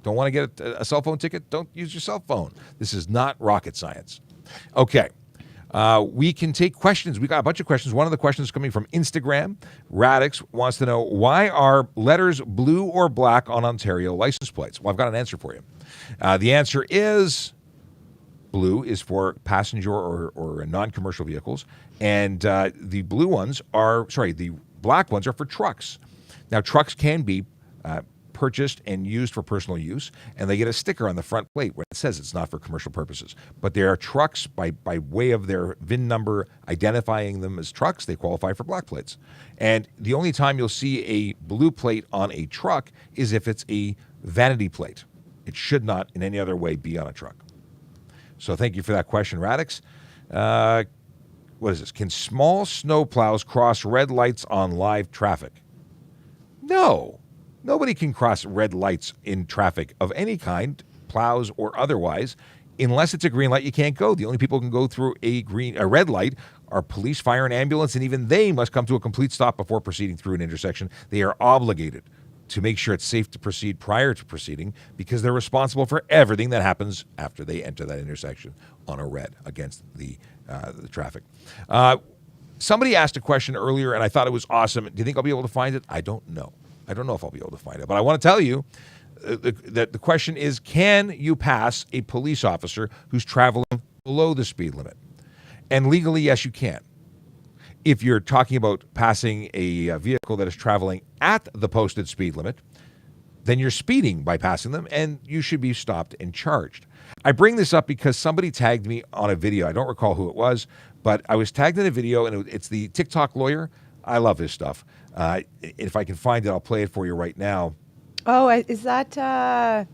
Speaker 1: Don't want to get a cell phone ticket? Don't use your cell phone. This is not rocket science. Okay. We can take questions. We got a bunch of questions. One of the questions coming from Instagram. Radix wants to know, why are letters blue or black on Ontario license plates? Well, I've got an answer for you. The answer is blue is for passenger or non-commercial vehicles, and the black ones are for trucks. Now, trucks can be purchased and used for personal use, and they get a sticker on the front plate where it says it's not for commercial purposes. But they are trucks by way of their VIN number identifying them as trucks. They qualify for black plates. And the only time you'll see a blue plate on a truck is if it's a vanity plate. It should not in any other way be on a truck. So thank you for that question, Radix. What is this? Can small snowplows cross red lights on live traffic? No. Nobody can cross red lights in traffic of any kind, plows or otherwise, unless it's a green light. You can't go. The only people who can go through a red light are police, fire, and ambulance, and even they must come to a complete stop before proceeding through an intersection. They are obligated to make sure it's safe to proceed prior to proceeding because they're responsible for everything that happens after they enter that intersection on a red against the traffic. Somebody asked a question earlier, and I thought it was awesome. Do you think I'll be able to find it? I don't know. I don't know if I'll be able to find it. But I want to tell you that the question is, can you pass a police officer who's traveling below the speed limit? And legally, yes, you can. If you're talking about passing a vehicle that is traveling at the posted speed limit, then you're speeding by passing them, and you should be stopped and charged. I bring this up because somebody tagged me on a video. I don't recall who it was, but I was tagged in a video, and it's the TikTok lawyer. I love his stuff. If I can find it, I'll play it for you right now.
Speaker 2: Oh, is that guy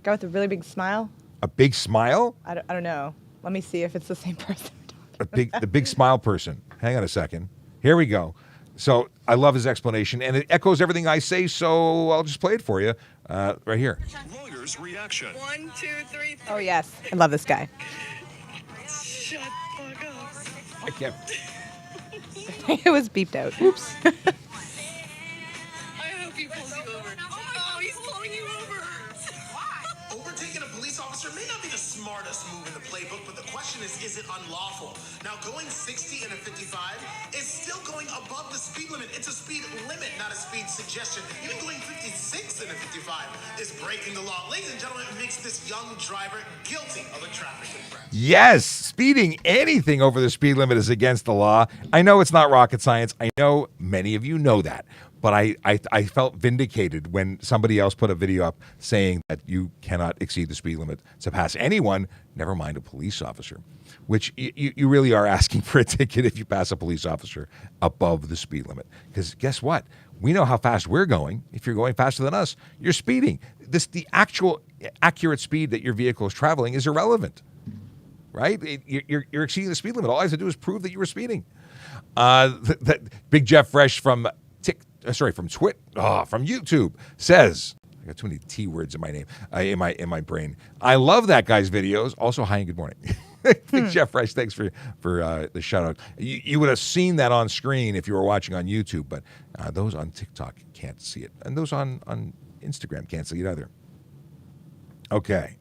Speaker 2: with a really big smile?
Speaker 1: A big smile?
Speaker 2: I don't know. Let me see if it's the same person.
Speaker 1: The big smile person. Hang on a second. Here we go. So I love his explanation, and it echoes everything I say, so I'll just play it for you right here.
Speaker 10: Lawyer's reaction. 1, 2, 3.
Speaker 2: Oh, yes. I love this guy.
Speaker 10: Shut the fuck up.
Speaker 1: I can't.
Speaker 2: It was beeped out. Oops.
Speaker 10: I hope he pulls you over. Oh, he's pulling you over. Why?
Speaker 11: Overtaking a police officer may not be the smartest move in the playbook, but the question is it unlawful? Now, going 60 in a 55 is still going above the speed limit. It's a speed limit, not a speed suggestion. Even going 56 in a 55 is breaking the law. Ladies and gentlemen, it makes this young driver guilty of a traffic infraction.
Speaker 1: Yes, speeding anything over the speed limit is against the law. I know it's not rocket science. I know many of you know that. But I felt vindicated when somebody else put a video up saying that you cannot exceed the speed limit to pass anyone, never mind a police officer, which you really are asking for a ticket if you pass a police officer above the speed limit. Because guess what? We know how fast we're going. If you're going faster than us, you're speeding. The actual accurate speed that your vehicle is traveling is irrelevant, right? You're exceeding the speed limit. All I have to do is prove that you were speeding. Big Jeff Fresh from YouTube says, I got too many T words in my name, in my brain. I love that guy's videos. Also, hi and good morning. Big Jeff Fresh, thanks for the shout out. You would have seen that on screen if you were watching on YouTube, but those on TikTok can't see it. And those on Instagram can't see it either. Okay.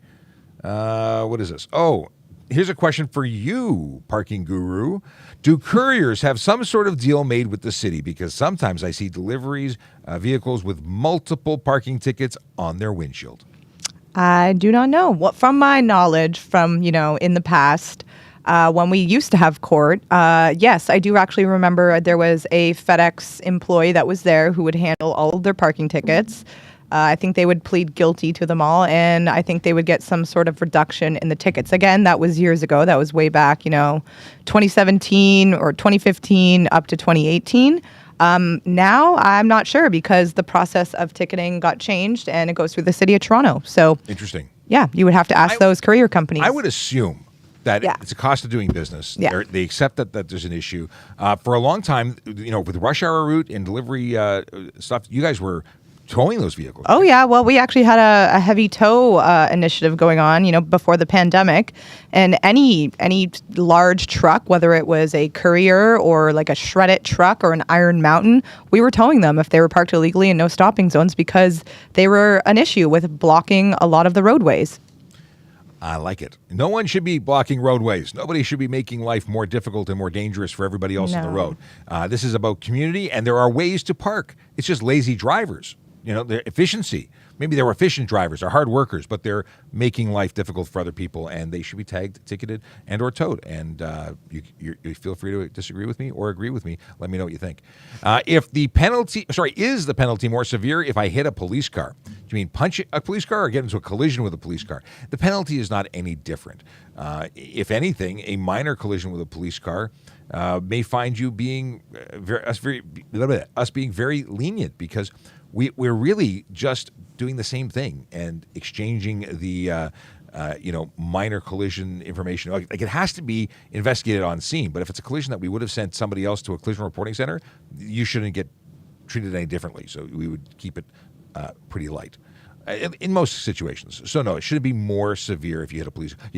Speaker 1: What is this? Oh, here's a question for you, parking guru. Do couriers have some sort of deal made with the city? Because sometimes I see deliveries, vehicles with multiple parking tickets on their windshield.
Speaker 2: I do not know. From my knowledge from, in the past, when we used to have court, yes, I do actually remember there was a FedEx employee that was there who would handle all of their parking tickets. I think they would plead guilty to them all, and I think they would get some sort of reduction in the tickets. Again, that was years ago. That was way back, 2017 or 2015 up to 2018. Now, I'm not sure because the process of ticketing got changed, and it goes through the city of Toronto. So
Speaker 1: interesting.
Speaker 2: Yeah, you would have to ask those courier companies.
Speaker 1: I would assume that it's a cost of doing business.
Speaker 2: Yeah.
Speaker 1: They accept that there's an issue. For a long time, with rush hour route and delivery stuff, you guys were towing those vehicles.
Speaker 2: Oh, yeah. Well, we actually had a heavy tow initiative going on, before the pandemic. And any large truck, whether it was a courier or like a shred-it truck or an Iron Mountain, we were towing them if they were parked illegally in no stopping zones because they were an issue with blocking a lot of the roadways.
Speaker 1: I like it. No one should be blocking roadways. Nobody should be making life more difficult and more dangerous for everybody else on the road. This is about community, and there are ways to park. It's just lazy drivers. Their efficiency. Maybe they're efficient drivers, are hard workers, but they're making life difficult for other people, and they should be tagged, ticketed, and or towed. And you feel free to disagree with me or agree with me. Let me know what you think. Is the penalty more severe if I hit a police car? you mean punch a police car or get into a collision with a police car? The penalty is not any different. If anything, a minor collision with a police car may find you being us being very lenient, because we're really just doing the same thing and exchanging the minor collision information. Like it has to be investigated on scene, but if it's a collision that we would have sent somebody else to a collision reporting center, you shouldn't get treated any differently. So we would keep it pretty light in most situations. So no, it shouldn't be more severe if you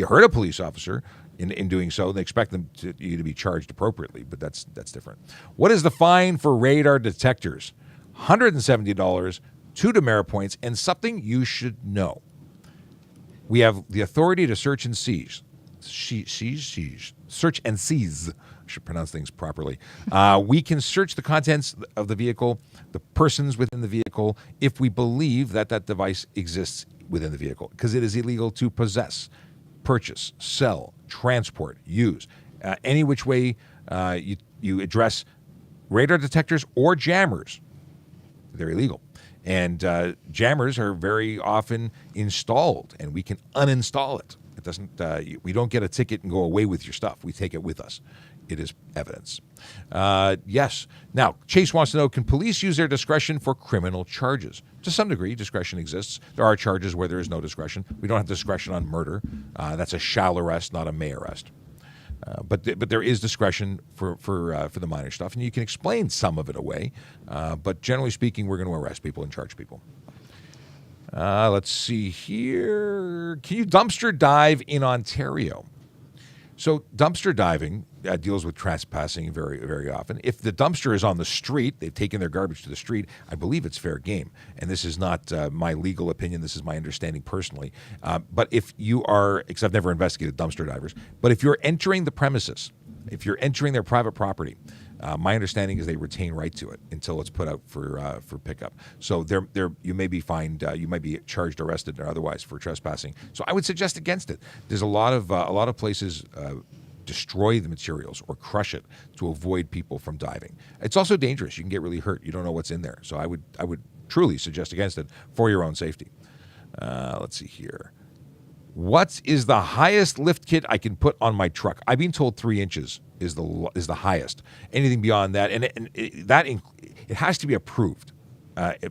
Speaker 1: hurt a police officer in doing so. They expect you to be charged appropriately, but that's different. What is the fine for radar detectors? $170, 2 demerit points, and something you should know. We have the authority to search and seize. Search and seize. I should pronounce things properly. We can search the contents of the vehicle, the persons within the vehicle, if we believe that device exists within the vehicle, because it is illegal to possess, purchase, sell, transport, use. Any which way you address radar detectors or jammers, they're illegal. And jammers are very often installed, and we can uninstall it. It doesn't. We don't get a ticket and go away with your stuff. We take it with us. It is evidence. Yes. Now, Chase wants to know, can police use their discretion for criminal charges? To some degree, discretion exists. There are charges where there is no discretion. We don't have discretion on murder. That's a shall arrest, not a may arrest. But there is discretion for the minor stuff, and you can explain some of it away. But generally speaking, we're going to arrest people and charge people. Let's see here. Can you dumpster dive in Ontario? So dumpster diving deals with trespassing very, very often. If the dumpster is on the street, they've taken their garbage to the street, I believe it's fair game. And this is not my legal opinion. This is my understanding personally. But if you are, because I've never investigated dumpster divers, but if you're entering the premises, if you're entering their private property, my understanding is they retain right to it until it's put out for pickup. So you may be fined, you might be charged, arrested, or otherwise for trespassing. So I would suggest against it. There's a lot of places destroy the materials or crush it to avoid people from diving. It's also dangerous. You can get really hurt. You don't know what's in there. So I would truly suggest against it for your own safety. Let's see here. What is the highest lift kit I can put on my truck? I've been told 3 inches is the highest. Anything beyond that, and it has to be approved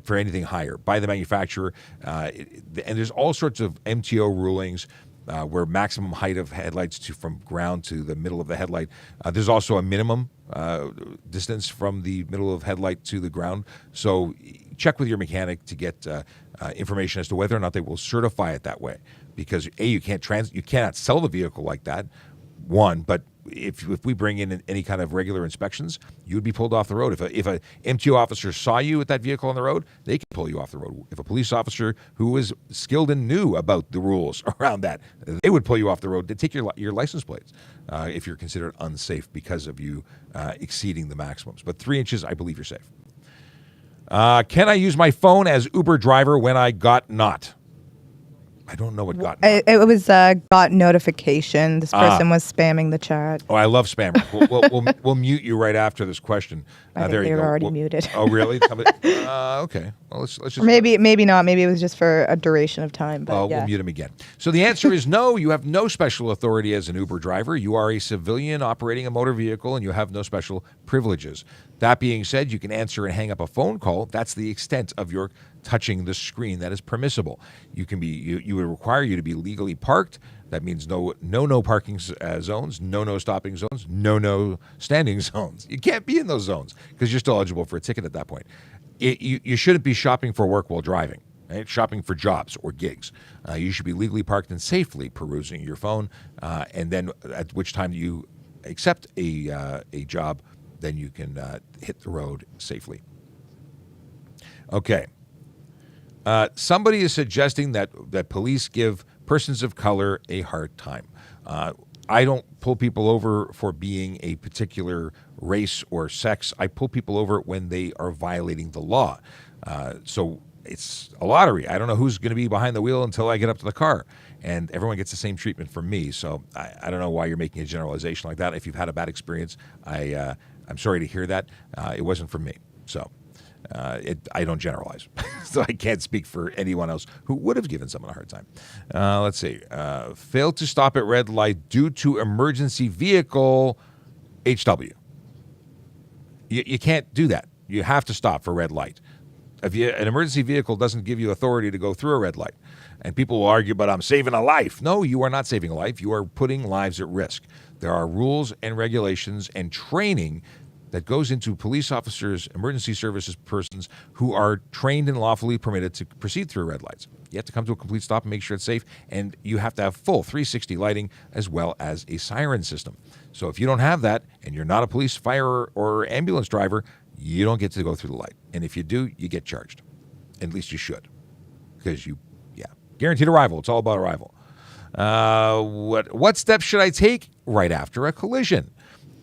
Speaker 1: for anything higher by the manufacturer. And there's all sorts of MTO rulings where maximum height of headlights from ground to the middle of the headlight. There's also a minimum distance from the middle of headlight to the ground. So check with your mechanic to get information as to whether or not they will certify it that way. Because you cannot sell the vehicle like that. One, but if we bring in any kind of regular inspections, you would be pulled off the road. If a MTO officer saw you with that vehicle on the road, they can pull you off the road. If a police officer who was skilled and knew about the rules around that, they would pull you off the road to take your license plates if you're considered unsafe because of you exceeding the maximums. But 3 inches, I believe you're safe. Can I use my phone as Uber driver when I got not? I don't know what got.
Speaker 2: It was got notification. This person was spamming the chat.
Speaker 1: Oh, I love spammers. We'll mute you right after this question.
Speaker 2: I think
Speaker 1: there you
Speaker 2: they
Speaker 1: go.
Speaker 2: were already muted.
Speaker 1: Oh, really? Okay. Well, let's just.
Speaker 2: Maybe not. Maybe it was just for a duration of time. But
Speaker 1: We'll mute him again. So the answer is no. You have no special authority as an Uber driver. You are a civilian operating a motor vehicle, and you have no special privileges. That being said, you can answer and hang up a phone call. That's the extent of your touching the screen. That is permissible. You would require you to be legally parked. That means no parking zones, no stopping zones, no standing zones. You can't be in those zones because you're still eligible for a ticket at that point. You shouldn't be shopping for work while driving, right? Shopping for jobs or gigs. You should be legally parked and safely perusing your phone, and then at which time you accept a job, then you can hit the road safely. Okay. Somebody is suggesting that police give persons of color a hard time. I don't pull people over for being a particular race or sex. I pull people over when they are violating the law. So it's a lottery. I don't know who's going to be behind the wheel until I get up to the car. And everyone gets the same treatment from me. So I don't know why you're making a generalization like that. If you've had a bad experience, I'm sorry to hear that. It wasn't from me. So I don't generalize, so I can't speak for anyone else who would have given someone a hard time. Let's see. Failed to stop at red light due to emergency vehicle, HW. You can't do that. You have to stop for red light. If an emergency vehicle doesn't give you authority to go through a red light, and people will argue, but I'm saving a life. No, you are not saving a life. You are putting lives at risk. There are rules and regulations and training that goes into police officers, emergency services persons who are trained and lawfully permitted to proceed through red lights. You have to come to a complete stop and make sure it's safe, and you have to have full 360 lighting as well as a siren system. So if you don't have that, and you're not a police, fire, or ambulance driver, you don't get to go through the light. And if you do, you get charged. At least you should, because guaranteed arrival. It's all about arrival. What steps should I take right after a collision?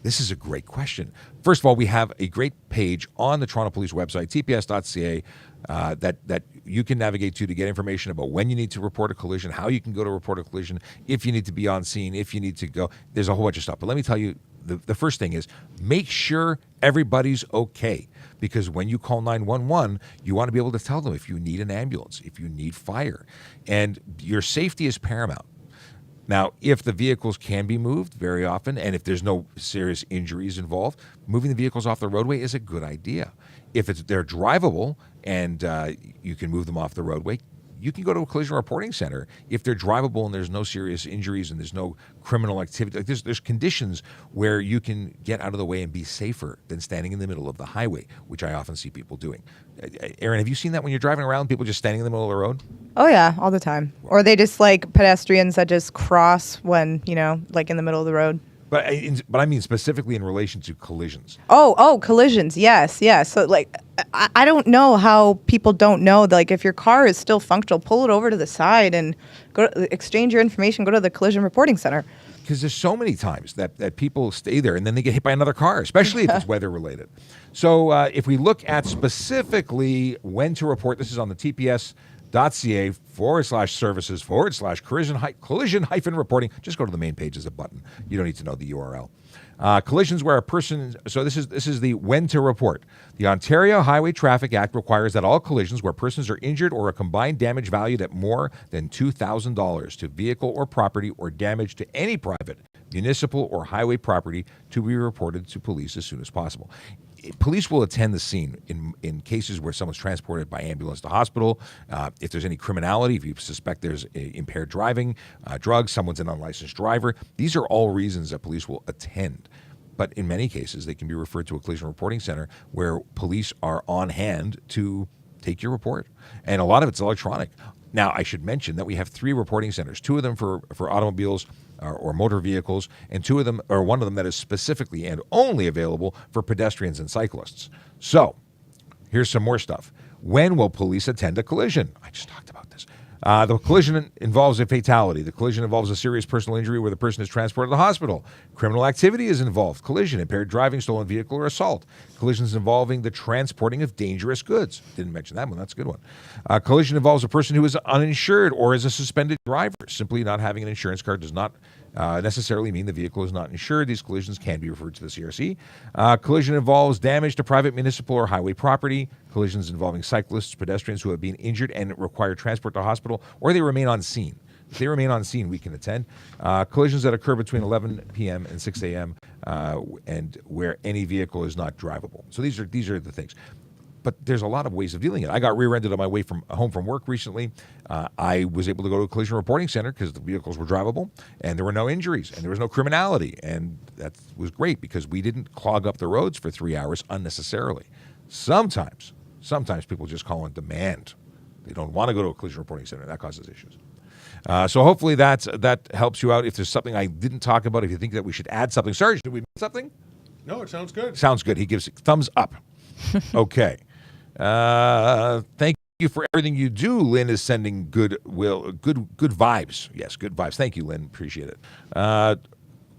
Speaker 1: This is a great question. First of all, we have a great page on the Toronto Police website, tps.ca, that you can navigate to get information about when you need to report a collision, how you can go to report a collision, if you need to be on scene, if you need to go. There's a whole bunch of stuff. But let me tell you, the first thing is make sure everybody's okay. Because when you call 911, you want to be able to tell them if you need an ambulance, if you need fire. And your safety is paramount. Now, if the vehicles can be moved very often, and if there's no serious injuries involved, moving the vehicles off the roadway is a good idea. If they're drivable and you can move them off the roadway, you can go to a collision reporting center if they're drivable and there's no serious injuries and there's no criminal activity. Like there's conditions where you can get out of the way and be safer than standing in the middle of the highway, which I often see people doing. Aaron, have you seen that when you're driving around, people just standing in the middle of the road?
Speaker 2: Oh, yeah, all the time. Or they just like pedestrians that just cross when, like in the middle of the road.
Speaker 1: But I mean specifically in relation to collisions.
Speaker 2: Oh, collisions. Yes. So like, I don't know how people don't know. Like, if your car is still functional, pull it over to the side and exchange your information. Go to the collision reporting center.
Speaker 1: Because there's so many times that people stay there and then they get hit by another car, especially if it's weather related. So if we look at specifically when to report, this is on the tps.ca/services/collision-reporting. Just go to the main page. There's a button. You don't need to know the URL. Collisions where a person, so this is the when to report. The Ontario Highway Traffic Act requires that all collisions where persons are injured or a combined damage valued at more than $2,000 to vehicle or property or damage to any private, municipal, or highway property to be reported to police as soon as possible. Police will attend the scene in cases where someone's transported by ambulance to hospital. If there's any criminality, if you suspect there's impaired driving, drugs, someone's an unlicensed driver, these are all reasons that police will attend. But in many cases, they can be referred to a collision reporting center where police are on hand to take your report. And a lot of it's electronic. Now, I should mention that we have 3 reporting centers, 2 of them for automobiles or motor vehicles, and 2 of them, or 1 of them that is specifically and only available for pedestrians and cyclists. So, here's some more stuff. When will police attend a collision? I just talked about this. The collision involves a fatality. The collision involves a serious personal injury where the person is transported to the hospital. Criminal activity is involved. Collision, impaired driving, stolen vehicle, or assault. Collisions involving the transporting of dangerous goods. Didn't mention that one. That's a good one. Collision involves a person who is uninsured or is a suspended driver. Simply not having an insurance card does not necessarily mean the vehicle is not insured. These collisions can be referred to the CRC. Collision involves damage to private, municipal, or highway property. Collisions involving cyclists, pedestrians who have been injured and require transport to hospital, or they remain on scene. If they remain on scene, we can attend. Collisions that occur between 11 p.m. and 6 a.m. And where any vehicle is not drivable. So these are the things. But there's a lot of ways of dealing with it. I got rear-ended on my way home from work recently. I was able to go to a collision reporting center because the vehicles were drivable, and there were no injuries, and there was no criminality. And that was great because we didn't clog up the roads for 3 hours unnecessarily. Sometimes people just call and demand. They don't want to go to a collision reporting center. That causes issues. So hopefully that helps you out. If there's something I didn't talk about, if you think that we should add something. Sarge, did we miss something?
Speaker 12: No, it sounds good.
Speaker 1: Sounds good. He gives thumbs up. Okay. Thank you for everything you do. Lynn is sending good vibes. Yes, good vibes. Thank you, Lynn. Appreciate it.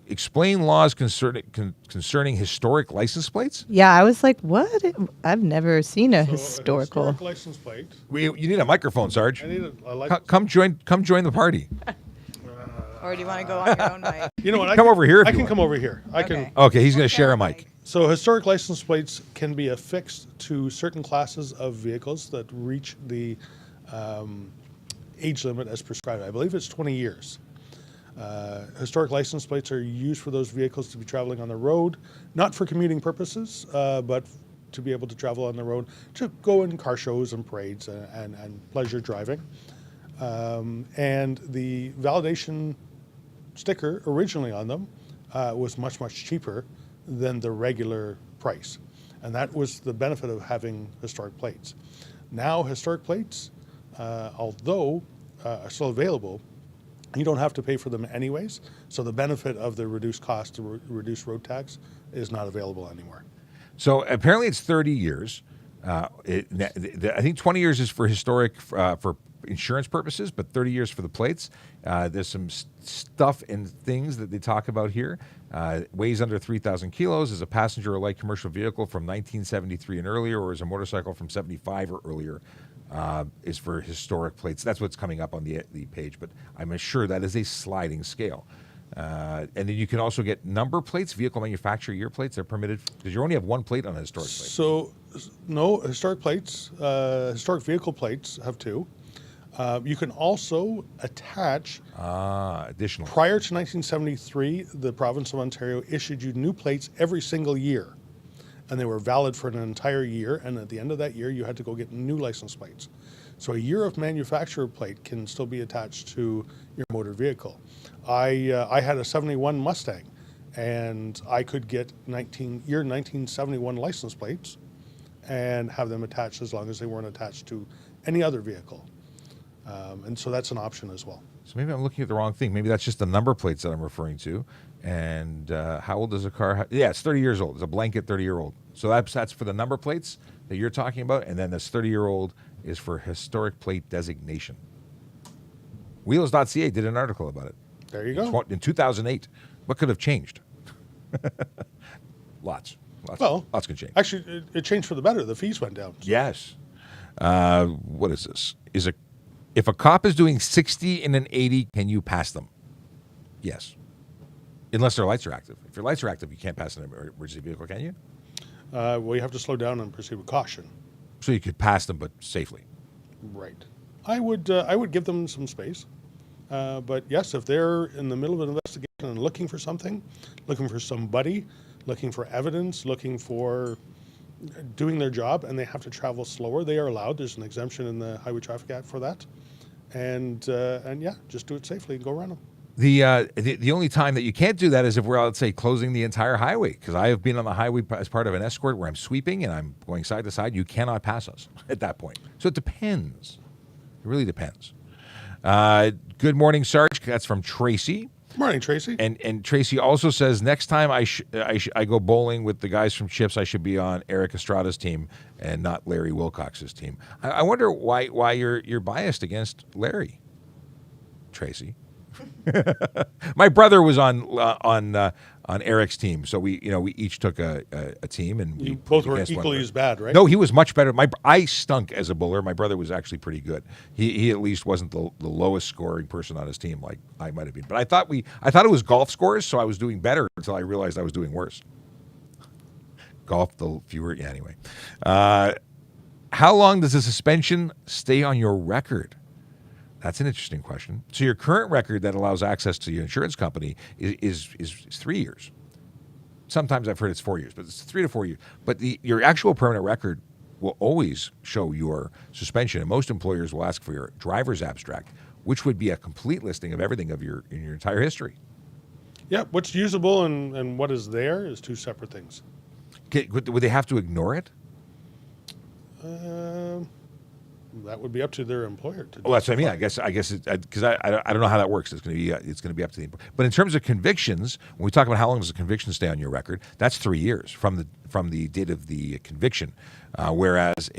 Speaker 1: Explain laws concerning historic license plates?
Speaker 2: Yeah, I was like, what? I've never seen a historical.
Speaker 12: Historic license plate.
Speaker 1: You need a microphone, Sarge.
Speaker 12: I need a license.
Speaker 1: Come join the party.
Speaker 2: Or do you want to go on your own mic?
Speaker 12: You know what?
Speaker 1: Come over here.
Speaker 12: I can come over here. I can.
Speaker 1: Okay, he's going to share a mic.
Speaker 12: So historic license plates can be affixed to certain classes of vehicles that reach the age limit as prescribed. I believe it's 20 years. Historic license plates are used for those vehicles to be traveling on the road, not for commuting purposes, but to be able to travel on the road, to go in car shows and parades and pleasure driving. And the validation sticker originally on them was much, much cheaper than the regular price. And that was the benefit of having historic plates. Now historic plates, although are still available, you don't have to pay for them anyways. So the benefit of the reduced cost to reduce road tax is not available anymore.
Speaker 1: So apparently it's 30 years. I think 20 years is for historic, for insurance purposes, but 30 years for the plates. There's some stuff and things that they talk about here. Weighs under 3,000 kilos, is a passenger or light commercial vehicle from 1973 and earlier, or is a motorcycle from 75 or earlier, is for historic plates. That's what's coming up on the page, but I'm sure that is a sliding scale. And then you can also get number plates, vehicle manufacturer year plates. They're permitted because you only have one plate on a historic plate.
Speaker 12: So, no, historic plates, historic vehicle plates have two. You can also attach,
Speaker 1: additional.
Speaker 12: Prior to 1973, the province of Ontario issued you new plates every single year, and they were valid for an entire year, and at the end of that year, you had to go get new license plates. So a year of manufacturer plate can still be attached to your motor vehicle. I had a 71 Mustang, and I could get year 1971 license plates and have them attached as long as they weren't attached to any other vehicle. And so that's an option as well.
Speaker 1: So maybe I'm looking at the wrong thing. Maybe that's just the number plates that I'm referring to. And how old is a car? Yeah, it's 30 years old. It's a blanket 30-year-old. So that's for the number plates that you're talking about. And then this 30-year-old is for historic plate designation. Wheels.ca did an article about it.
Speaker 12: There you go.
Speaker 1: In 2008. What could have changed? Lots can change.
Speaker 12: Actually, it changed for the better. The fees went down. So.
Speaker 1: Yes. What is this? If a cop is doing 60 and an 80, can you pass them? Yes. Unless their lights are active. If your lights are active, you can't pass an emergency vehicle, can you?
Speaker 12: Well, you have to slow down and proceed with caution.
Speaker 1: So you could pass them, but safely.
Speaker 12: Right. I would give them some space. But yes, if they're in the middle of an investigation and looking for something, looking for somebody, looking for evidence, looking for doing their job, and they have to travel slower, they are allowed. There's an exemption in the Highway Traffic Act for that. And yeah, just do it safely and go around them.
Speaker 1: The only time that you can't do that is if we're, let's say, closing the entire highway. Because I have been on the highway as part of an escort where I'm sweeping and I'm going side to side. You cannot pass us at that point. So it depends. It really depends. Good morning, Sarge. That's from Tracy.
Speaker 12: Morning, Tracy.
Speaker 1: And Tracy also says next time I go bowling with the guys from Chips, I should be on Eric Estrada's team and not Larry Wilcox's team. I wonder why you're biased against Larry, Tracy. My brother was on Eric's team, so we each took a team, and
Speaker 12: you both were equally as bad, right?
Speaker 1: No, he was much better. I stunk as a bowler. My brother was actually pretty good. He at least wasn't the lowest scoring person on his team like I might have been. But I thought it was golf scores, so I was doing better until I realized I was doing worse. Golf, the fewer. Yeah, anyway. How long does a suspension stay on your record? That's an interesting question. So your current record that allows access to your insurance company is 3 years. Sometimes I've heard it's 4 years, but it's 3 to 4 years. But your actual permanent record will always show your suspension, and most employers will ask for your driver's abstract, which would be a complete listing of everything in your entire history.
Speaker 12: Yeah, what's usable and what is there is two separate things.
Speaker 1: Would they have to ignore it?
Speaker 12: That would be up to their employer to do.
Speaker 1: Well, that's what I mean. I guess because I don't know how that works. It's going to be up to the employer. But in terms of convictions, when we talk about how long does a conviction stay on your record, that's 3 years from the date of the conviction, whereas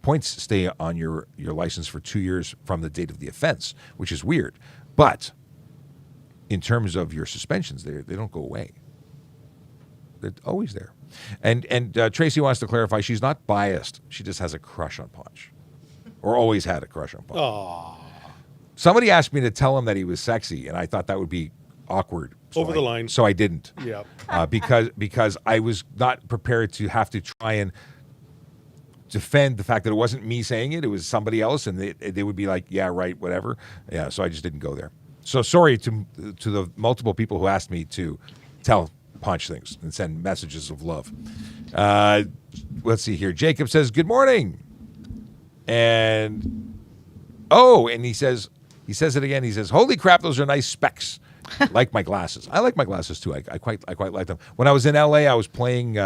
Speaker 1: points stay on your license for 2 years from the date of the offense, which is weird. But in terms of your suspensions, they don't go away. They're always there. And Tracy wants to clarify she's not biased. She just has a crush on Punch. Or always had a crush on Punch.
Speaker 12: Aww.
Speaker 1: Somebody asked me to tell him that he was sexy, and I thought that would be awkward.
Speaker 12: Over the line.
Speaker 1: So I didn't.
Speaker 12: Yeah.
Speaker 1: Because I was not prepared to have to try and defend the fact that it wasn't me saying it. It was somebody else, and they would be like, yeah, right, whatever. Yeah, so I just didn't go there. So sorry to the multiple people who asked me to tell Punch things and send messages of love. Let's see here. Jacob says, good morning. And he says it again. He says, holy crap, those are nice specs. Like my glasses. I like my glasses too. I quite like them. When I was in LA, I was playing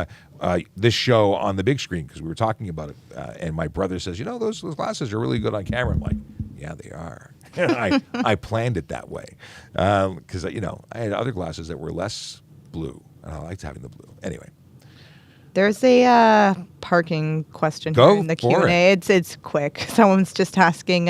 Speaker 1: this show on the big screen because we were talking about it. And my brother says, those glasses are really good on camera. I'm like, yeah, they are. I planned it that way because I had other glasses that were less blue, and I liked having the blue. Anyway.
Speaker 2: There's a parking question here in the Q&A. It's quick. Someone's just asking,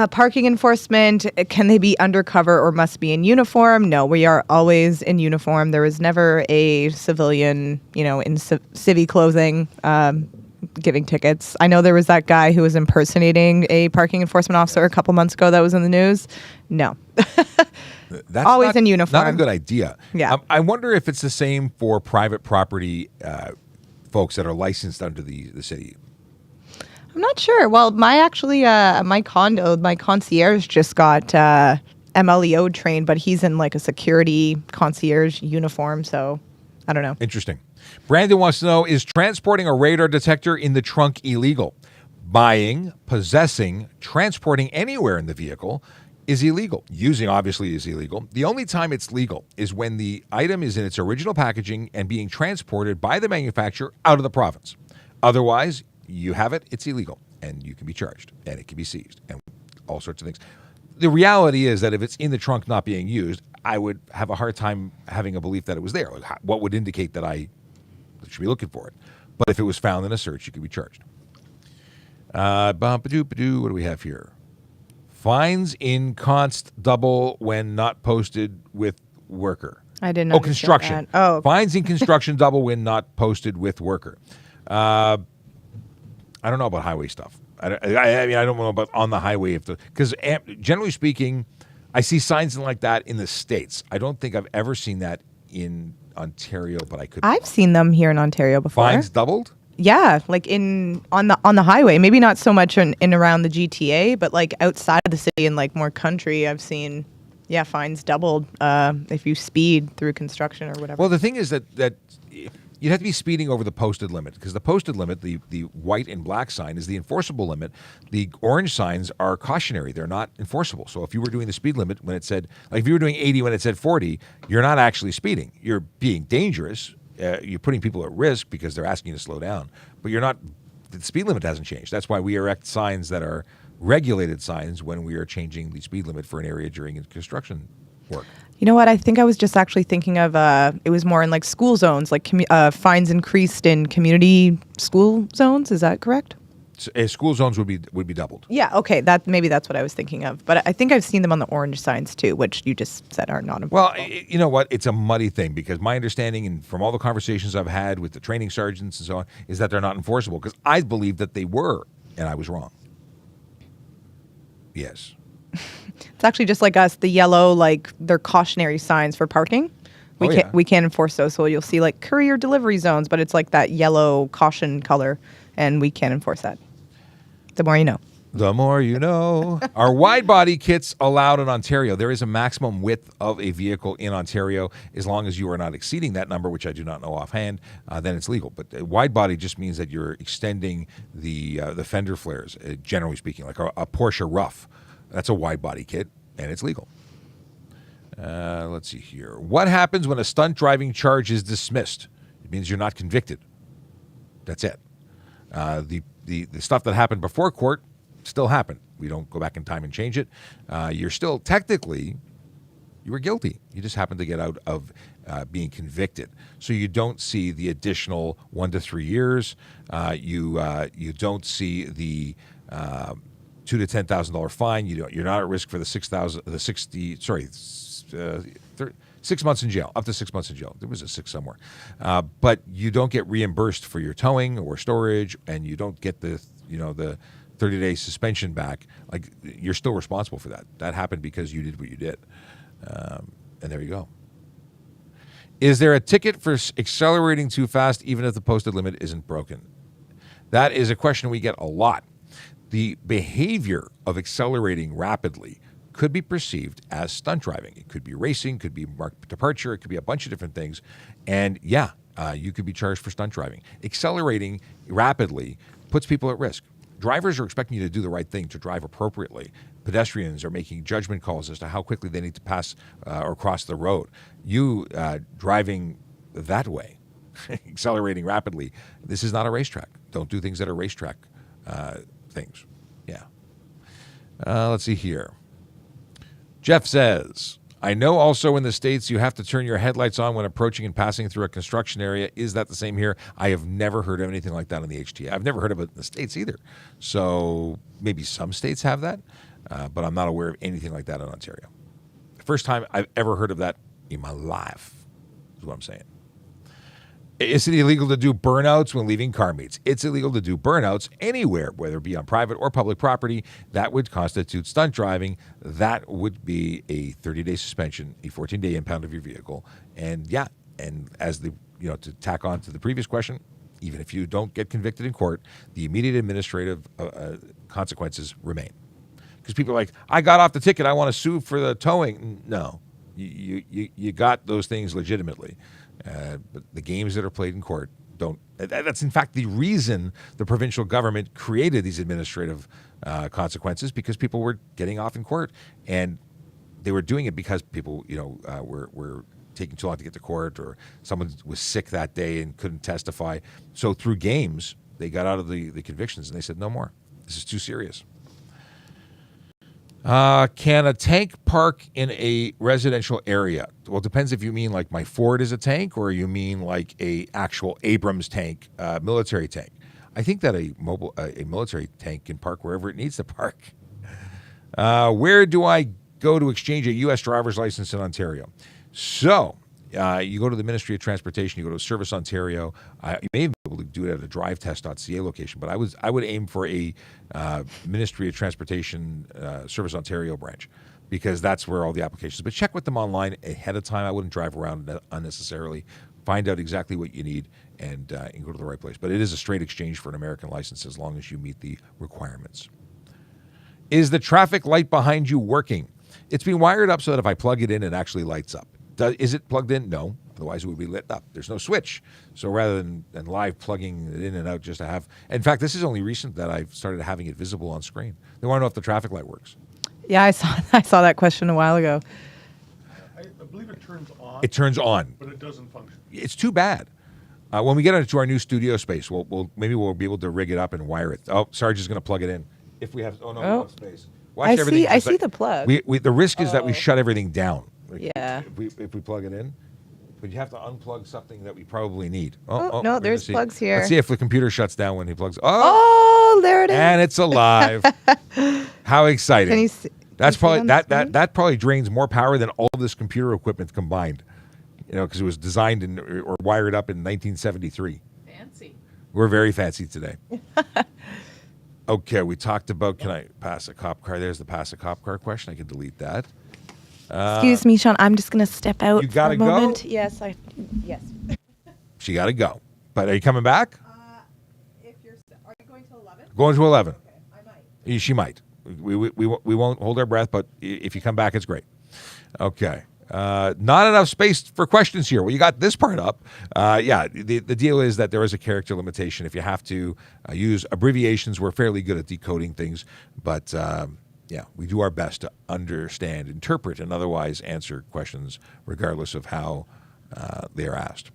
Speaker 2: parking enforcement, can they be undercover or must be in uniform? No, we are always in uniform. There is never a civilian, in civvy clothing giving tickets. I know there was that guy who was impersonating a parking enforcement officer a couple months ago that was in the news. No.
Speaker 1: That's
Speaker 2: always in uniform.
Speaker 1: Not a good idea.
Speaker 2: Yeah.
Speaker 1: I wonder if it's the same for private property folks that are licensed under the city.
Speaker 2: I'm not sure. Well, my condo, my concierge just got MLEO trained, but he's in like a security concierge uniform, so I don't know.
Speaker 1: Interesting. Brandon wants to know, is transporting a radar detector in the trunk illegal? Buying, possessing, transporting anywhere in the vehicle is illegal. Using, obviously, is illegal. The only time it's legal is when the item is in its original packaging and being transported by the manufacturer out of the province. Otherwise, you have it, it's illegal, and you can be charged, and it can be seized, and all sorts of things. The reality is that if it's in the trunk not being used, I would have a hard time having a belief that it was there. What would indicate that I should be looking for it? But if it was found in a search, you could be charged. What do we have here? Fines in const double when not posted with worker.
Speaker 2: I didn't know.
Speaker 1: Construction.
Speaker 2: That. Oh.
Speaker 1: Fines in construction double when not posted with worker. I don't know about highway stuff. I mean, I don't know about on the highway because generally speaking, I see signs like that in the States. I don't think I've ever seen that in Ontario, but I could.
Speaker 2: I've seen them here in Ontario before.
Speaker 1: Fines doubled?
Speaker 2: Yeah, like on the highway. Maybe not so much in around the GTA, but like outside of the city and like more country, I've seen fines doubled if you speed through construction or whatever.
Speaker 1: Well, the thing is that you'd have to be speeding over the posted limit because the posted limit, the white and black sign, is the enforceable limit. The orange signs are cautionary. They're not enforceable. So if you were doing the speed limit when it said, like if you were doing 80 when it said 40, you're not actually speeding. You're being dangerous. You're putting people at risk because they're asking you to slow down. But you're not, the speed limit hasn't changed. That's why we erect signs that are regulated signs when we are changing the speed limit for an area during construction work.
Speaker 2: You know what? I think I was just actually thinking of it was more in like school zones, like fines increased in community school zones. Is that correct?
Speaker 1: School zones would be doubled.
Speaker 2: Yeah. Okay. Maybe that's what I was thinking of. But I think I've seen them on the orange signs too, which you just said are not enforceable.
Speaker 1: Well, you know what? It's a muddy thing because my understanding, and from all the conversations I've had with the training sergeants and so on, is that they're not enforceable because I believe that they were, and I was wrong. Yes.
Speaker 2: It's actually just like us, the yellow, like they're cautionary signs for parking. We can't enforce those. So you'll see like courier delivery zones, but it's like that yellow caution color, and we can't enforce that. The more you know.
Speaker 1: The more you know. Are wide body kits allowed in Ontario? There is a maximum width of a vehicle in Ontario. As long as you are not exceeding that number, which I do not know offhand, then it's legal. But wide body just means that you're extending the fender flares, generally speaking, like a Porsche Rough. That's a wide body kit, and it's legal. Let's see here. What happens when a stunt driving charge is dismissed? It means you're not convicted. That's it. The stuff that happened before court still happened. We don't go back in time and change it. You're still technically, you were guilty. You just happened to get out of being convicted. So you don't see the additional 1 to 3 years. You don't see the $2,000 to $10,000 fine. You're not at risk for the 6 months in jail, up to 6 months in jail. There was a 6 somewhere. But you don't get reimbursed for your towing or storage, and you don't get the 30-day suspension back. Like, you're still responsible for that. That happened because you did what you did. And there you go. Is there a ticket for accelerating too fast even if the posted limit isn't broken? That is a question we get a lot. The behavior of accelerating rapidly could be perceived as stunt driving. It could be racing, could be marked departure, it could be a bunch of different things. And yeah, you could be charged for stunt driving. Accelerating rapidly puts people at risk. Drivers are expecting you to do the right thing, to drive appropriately. Pedestrians are making judgment calls as to how quickly they need to pass or cross the road. You driving that way, accelerating rapidly, this is not a racetrack. Don't do things that are racetrack things. Yeah. Let's see here. Jeff says, I know also in the States you have to turn your headlights on when approaching and passing through a construction area. Is that the same here? I have never heard of anything like that in the HTA. I've never heard of it in the States either. So maybe some states have that, but I'm not aware of anything like that in Ontario. The first time I've ever heard of that in my life is what I'm saying. Is it illegal to do burnouts when leaving car meets? It's illegal to do burnouts anywhere, whether it be on private or public property. That would constitute stunt driving. That would be a 30-day suspension, a 14-day impound of your vehicle. And yeah, and as the, to tack on to the previous question, even if you don't get convicted in court, the immediate administrative consequences remain. Because people are like, I got off the ticket, I want to sue for the towing. No, you got those things legitimately. But the games that are played in court don't. That's in fact the reason the provincial government created these administrative consequences, because people were getting off in court, and they were doing it because people, were taking too long to get to court, or someone was sick that day and couldn't testify. So through games, they got out of the convictions, and they said, no more. This is too serious. Can a tank park in a residential area? Well, it depends if you mean like my Ford is a tank, or you mean like a actual Abrams tank, military tank. I think that a military tank can park wherever it needs to park. Where do I go to exchange a U.S. driver's license in Ontario? So you go to the Ministry of Transportation, you go to Service Ontario. You may be able to do it at a drivetest.ca location, but I would aim for a Ministry of Transportation Service Ontario branch, because that's where all the applications. But check with them online ahead of time. I wouldn't drive around unnecessarily. Find out exactly what you need and go to the right place. But it is a straight exchange for an American license as long as you meet the requirements. Is the traffic light behind you working? It's being wired up so that if I plug it in, it actually lights up. Is it plugged in? No. Otherwise, it would be lit up. There's no switch. So rather than live plugging it in and out just to have... In fact, this is only recent that I've started having it visible on screen. They want to know if the traffic light works.
Speaker 2: Yeah, I saw that question a while ago.
Speaker 12: I believe it turns on.
Speaker 1: It turns on.
Speaker 12: But it doesn't function.
Speaker 1: It's too bad. When we get into our new studio space, maybe we'll be able to rig it up and wire it. Oh, Sarge is going to plug it in. If we have... Oh, no, we have space.
Speaker 2: Watch I see the plug.
Speaker 1: The risk is that we shut everything down.
Speaker 2: Yeah.
Speaker 1: If we plug it in, but you have to unplug something that we probably need.
Speaker 2: No, there's plugs here.
Speaker 1: Let's see if the computer shuts down when he plugs.
Speaker 2: Oh, there it is.
Speaker 1: And it's alive. How exciting!
Speaker 2: Can you see?
Speaker 1: That's probably that probably drains more power than all of this computer equipment combined. Because it was designed or wired up in 1973.
Speaker 2: Fancy.
Speaker 1: We're very fancy today. Okay, we talked about, can I pass a cop car? There's the pass a cop car question. I can delete that.
Speaker 2: Excuse me, Sean. I'm just going to step out for a moment.
Speaker 1: Go?
Speaker 2: Yes.
Speaker 1: She got to go. But are you coming back?
Speaker 2: Are you going to 11?
Speaker 1: Going to 11.
Speaker 2: Okay, I might.
Speaker 1: She might. We won't hold our breath, but if you come back, it's great. Okay. Not enough space for questions here. Well, you got this part up. The deal is that there is a character limitation. If you have to use abbreviations, we're fairly good at decoding things, but we do our best to understand, interpret, and otherwise answer questions regardless of how they are asked.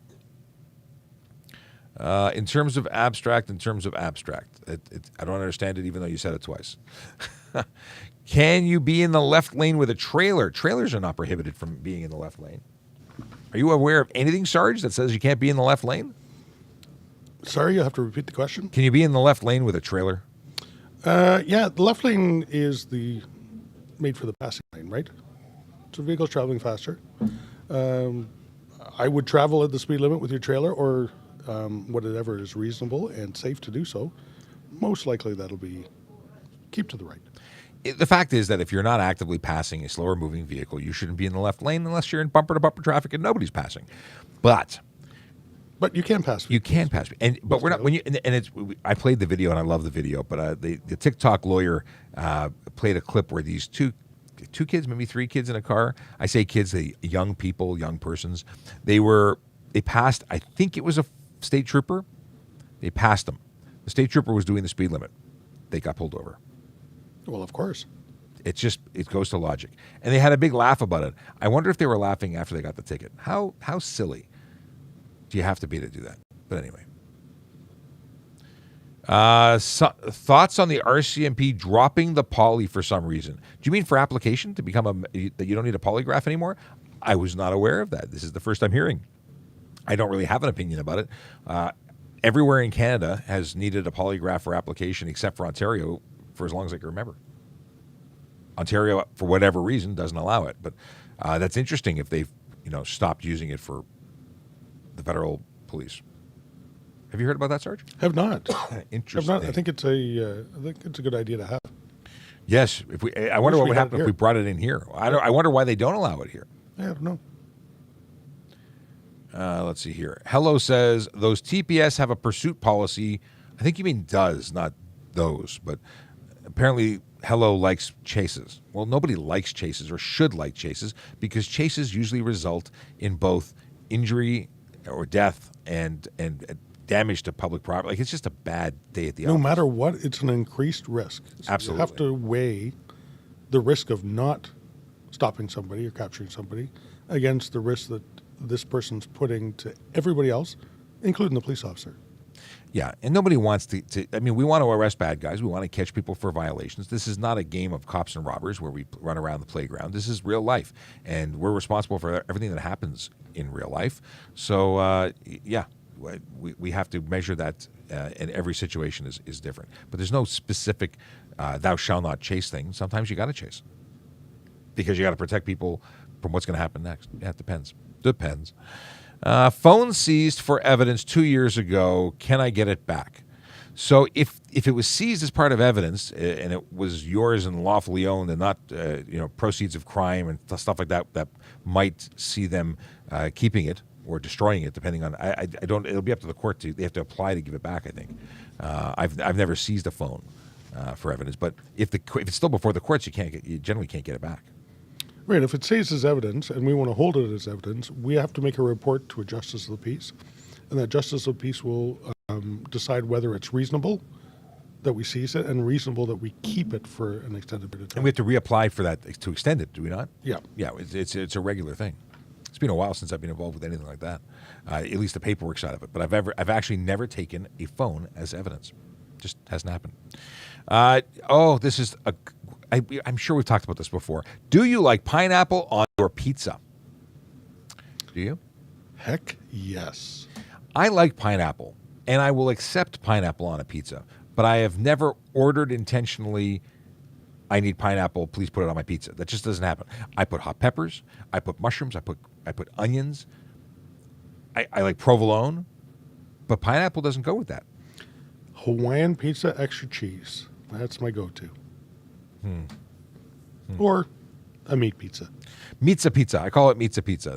Speaker 1: In terms of abstract, I don't understand it even though you said it twice. Can you be in the left lane with a trailer? Trailers are not prohibited from being in the left lane. Are you aware of anything, Sarge, that says you can't be in the left lane?
Speaker 12: Sorry, you'll have to repeat the question.
Speaker 1: Can you be in the left lane with a trailer?
Speaker 12: The left lane is made for the passing lane, right? So vehicles traveling faster. I would travel at the speed limit with your trailer, or whatever is reasonable and safe to do so. Most likely that'll be keep to the right.
Speaker 1: The fact is that if you're not actively passing a slower moving vehicle, you shouldn't be in the left lane unless you're in bumper to bumper traffic and nobody's passing. But
Speaker 12: you can pass.
Speaker 1: You can pass. But we're not when you and it's. I played the video and I love the video. But the TikTok lawyer played a clip where these two kids, maybe 3 kids in a car. I say kids, the young people, young persons. They passed. I think it was a state trooper. They passed them. The state trooper was doing the speed limit. They got pulled over.
Speaker 12: Well, of course.
Speaker 1: It goes to logic. And they had a big laugh about it. I wonder if they were laughing after they got the ticket. How silly do you have to be to do that? But anyway. Thoughts on the RCMP dropping the poly for some reason? Do you mean for application to become that you don't need a polygraph anymore? I was not aware of that. This is the first I'm hearing. I don't really have an opinion about it. Everywhere in Canada has needed a polygraph for application except for Ontario for as long as I can remember. Ontario, for whatever reason, doesn't allow it. But that's interesting if they've stopped using it for the federal police. Have you heard about that, Sarge?
Speaker 12: Have not.
Speaker 1: Interesting.
Speaker 12: Have not. I think it's a good idea to have.
Speaker 1: Yes. I wonder what would happen if we brought it in here. I wonder why they don't allow it here.
Speaker 12: I don't know.
Speaker 1: Let's see here. Hello says those TPS have a pursuit policy. I think you mean does, not those. But apparently Hello likes chases. Well, nobody likes chases or should like chases because chases usually result in both injury or death and damage to public property. Like, it's just a bad day at the office.
Speaker 12: No matter what, it's an increased risk. So
Speaker 1: Absolutely.
Speaker 12: You have to weigh the risk of not stopping somebody or capturing somebody against the risk that this person's putting to everybody else, including the police officer.
Speaker 1: Yeah, and nobody wants to. I mean, we want to arrest bad guys. We want to catch people for violations. This is not a game of cops and robbers where we run around the playground. This is real life, and we're responsible for everything that happens in real life. So, yeah, we have to measure that, and every situation is different. But there's no specific thou shalt not chase thing. Sometimes you got to chase because you got to protect people from what's going to happen next. Yeah, it depends. Phone seized for evidence 2 years ago. Can I get it back? So if it was seized as part of evidence and it was yours and lawfully owned and not proceeds of crime and stuff like that might see them keeping it or destroying it, depending on I don't. It'll be up to the court they have to apply to give it back. I think I've never seized a phone for evidence, but if it's still before the courts, you generally can't get it back.
Speaker 12: Right. If it stays as evidence and we want to hold it as evidence, we have to make a report to a justice of the peace, and that justice of the peace will decide whether it's reasonable that we seize it and reasonable that we keep it for an extended period of time.
Speaker 1: And we have to reapply for that to extend it, do we not?
Speaker 12: Yeah.
Speaker 1: Yeah, it's a regular thing. It's been a while since I've been involved with anything like that, at least the paperwork side of it. But I've actually never taken a phone as evidence. Just hasn't happened. This is I'm sure we've talked about this before. Do you like pineapple on your pizza? Do you?
Speaker 12: Heck yes.
Speaker 1: I like pineapple, and I will accept pineapple on a pizza, but I have never ordered intentionally, I need pineapple, please put it on my pizza. That just doesn't happen. I put hot peppers, I put mushrooms, I put onions. I like provolone, but pineapple doesn't go with that.
Speaker 12: Hawaiian pizza, extra cheese. That's my go-to. Or a meat pizza.
Speaker 1: Meatza pizza. I call it meatza pizza.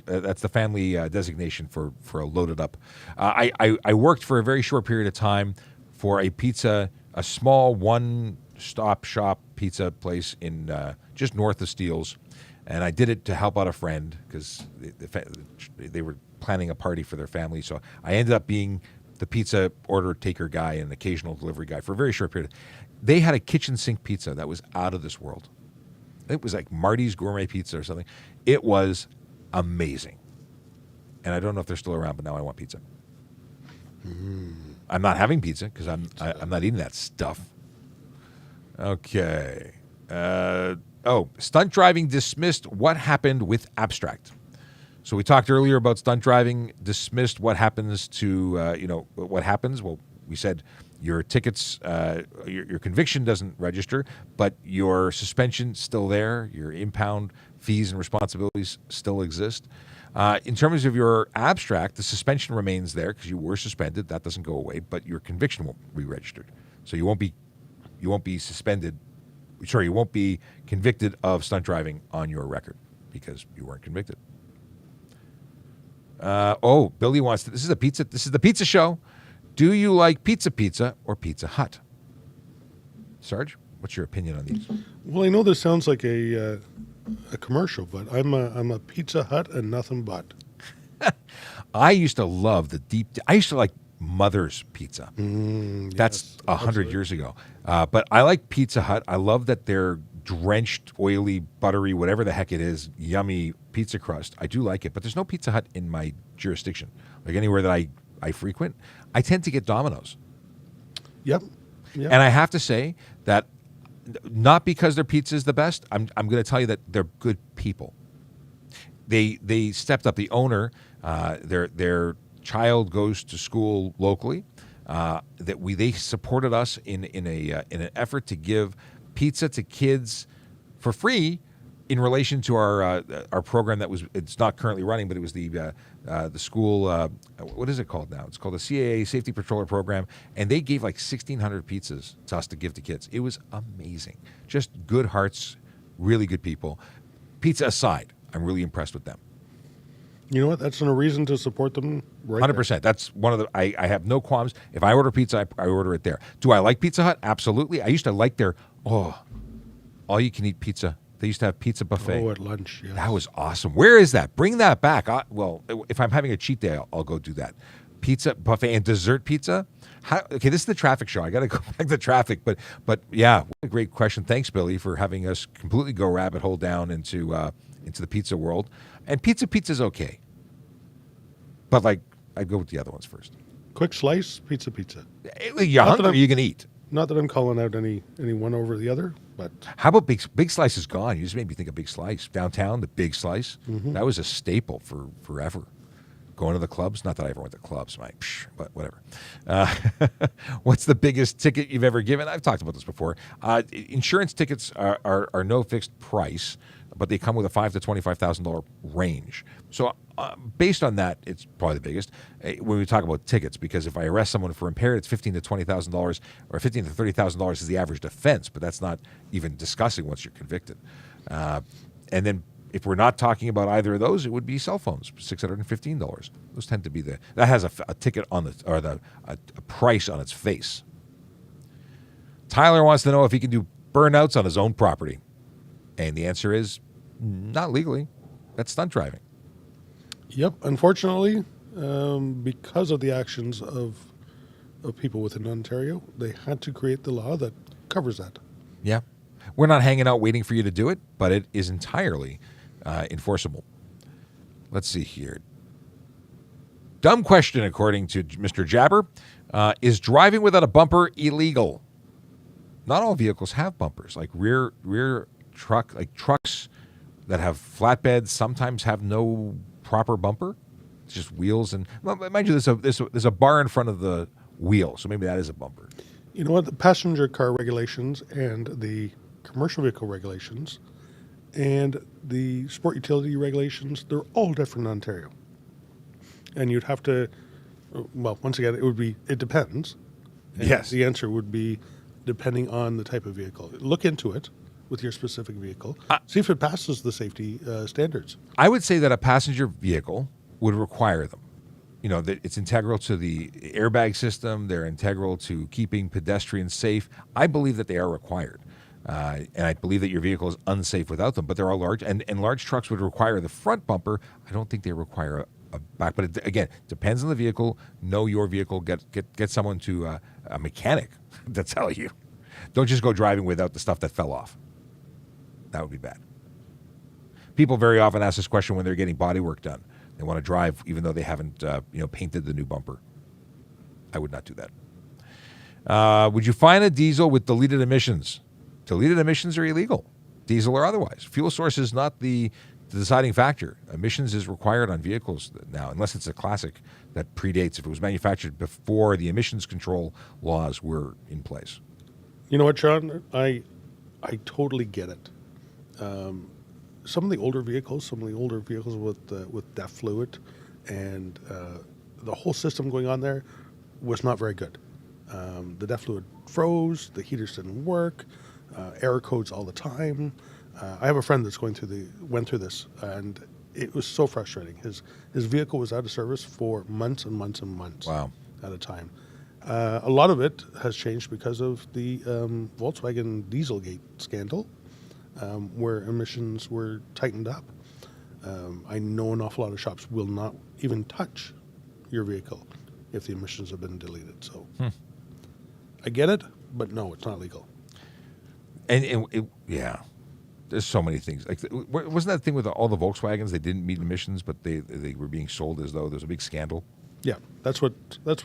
Speaker 1: That's the family designation for a loaded up. I worked for a very short period of time for a small one-stop shop pizza place in just north of Steeles, and I did it to help out a friend because they were planning a party for their family. So I ended up being the pizza order taker guy and occasional delivery guy for a very short period. They had a kitchen sink pizza that was out of this world. It was like Marty's Gourmet Pizza or something. It was amazing. And I don't know if they're still around, but now I want pizza. I'm not having pizza because I'm not eating that stuff. Okay. Stunt driving dismissed. What happened with abstract? So we talked earlier about stunt driving dismissed. What happens to, what happens? Well, we said your tickets, your conviction doesn't register, but your suspension still there. Your impound fees and responsibilities still exist. In terms of your abstract, the suspension remains there because you were suspended. That doesn't go away, but your conviction won't be registered. So you won't be suspended you won't be convicted of stunt driving on your record because you weren't convicted. Billy wants to. This is the pizza show. Do you like pizza or Pizza Hut? Sarge, what's your opinion on these?
Speaker 12: Well, I know this sounds like a commercial, but I'm a Pizza Hut and nothing but.
Speaker 1: I used to love I used to like Mother's Pizza. That's 100 years ago. But I like Pizza Hut. I love that they're drenched, oily, buttery, whatever the heck it is, yummy pizza crust. I do like it, but there's no Pizza Hut in my jurisdiction. Like anywhere that I frequent, I tend to get Domino's.
Speaker 12: Yep.
Speaker 1: And I have to say that not because their pizza is the best. I'm going to tell you that they're good people. They stepped up. The owner, their child goes to school locally. They supported us in an effort to give pizza to kids for free in relation to our program it's not currently running, but it was the school, what is it called now? It's called the CAA Safety Patroller Program, and they gave like 1,600 pizzas to us to give to kids. It was amazing. Just good hearts, really good people. Pizza aside, I'm really impressed with them.
Speaker 12: You know what? That's a reason to support them.
Speaker 1: 100%. There. That's one of the. I have no qualms. If I order pizza, I order it there. Do I like Pizza Hut? Absolutely. I used to like their all you can eat pizza. They used to have pizza buffet.
Speaker 12: Oh, at lunch. Yes.
Speaker 1: That was awesome. Where is that? Bring that back. If I'm having a cheat day, I'll go do that. Pizza buffet and dessert pizza. Okay, this is the traffic show. I got to go back to traffic, but yeah, what a great question. Thanks, Billy, for having us completely go rabbit hole down into the pizza world. And pizza's okay, but like I'd go with the other ones first.
Speaker 12: Quick slice, pizza.
Speaker 1: You hungry? You can eat.
Speaker 12: Not that I'm calling out any one over the other, but
Speaker 1: how about Big Slice is gone? You just made me think of Big Slice downtown. The Big Slice that was a staple for forever. Going to the clubs, not that I ever went to clubs, but whatever. What's the biggest ticket you've ever given? I've talked about this before. Insurance tickets are no fixed price, but they come with a $5,000 to $25,000 range. So based on that, it's probably the biggest when we talk about tickets. Because if I arrest someone for impaired, it's $15,000 to $20,000, or $15,000 to $30,000 is the average defense. But that's not even discussing once you're convicted. And then if we're not talking about either of those, it would be cell phones, $615. Those tend to be that has a ticket on a price on its face. Tyler wants to know if he can do burnouts on his own property, and the answer is not legally. That's stunt driving.
Speaker 12: Yep. Unfortunately, because of the actions of people within Ontario, they had to create the law that covers that.
Speaker 1: Yeah. We're not hanging out waiting for you to do it, but it is entirely enforceable. Let's see here. Dumb question, according to Mr. Jabber. Is driving without a bumper illegal? Not all vehicles have bumpers. Like rear trucks that have flatbeds sometimes have no proper bumper. It's just wheels and mind you, there's a bar in front of the wheel, so maybe that is a bumper.
Speaker 12: You know what? The passenger car regulations and the commercial vehicle regulations and the sport utility regulations, they're all different in Ontario. And you'd have to, once again, it depends. And
Speaker 1: yes.
Speaker 12: The answer would be depending on the type of vehicle. Look into it with your specific vehicle. See if it passes the safety standards.
Speaker 1: I would say that a passenger vehicle would require them. You know, that it's integral to the airbag system. They're integral to keeping pedestrians safe. I believe that they are required. And I believe that your vehicle is unsafe without them. But there are large, and large trucks would require the front bumper. I don't think they require a back. But it, again, depends on the vehicle. Know your vehicle. Get someone to a mechanic to tell you. Don't just go driving without the stuff that fell off. That would be bad. People very often ask this question when they're getting body work done. They want to drive even though they haven't painted the new bumper. I would not do that. Would you fine a diesel with deleted emissions? Deleted emissions are illegal, diesel or otherwise. Fuel source is not the deciding factor. Emissions is required on vehicles now, unless it's a classic that predates. If it was manufactured before the emissions control laws were in place.
Speaker 12: You know what, Sean? I totally get it. Some of the older vehicles with DEF fluid and the whole system going on there was not very good. The DEF fluid froze, the heaters didn't work, error codes all the time. I have a friend that's went through this, and it was so frustrating. His vehicle was out of service for months and months and months.
Speaker 1: Wow.
Speaker 12: At a time. A lot of it has changed because of the Volkswagen Dieselgate scandal, where emissions were tightened up. I know an awful lot of shops will not even touch your vehicle if the emissions have been deleted. So I get it, but no, it's not legal.
Speaker 1: And yeah, there's so many things. Like, wasn't that thing with all the Volkswagens? They didn't meet emissions, but they were being sold as though there's a big scandal.
Speaker 12: Yeah, that's what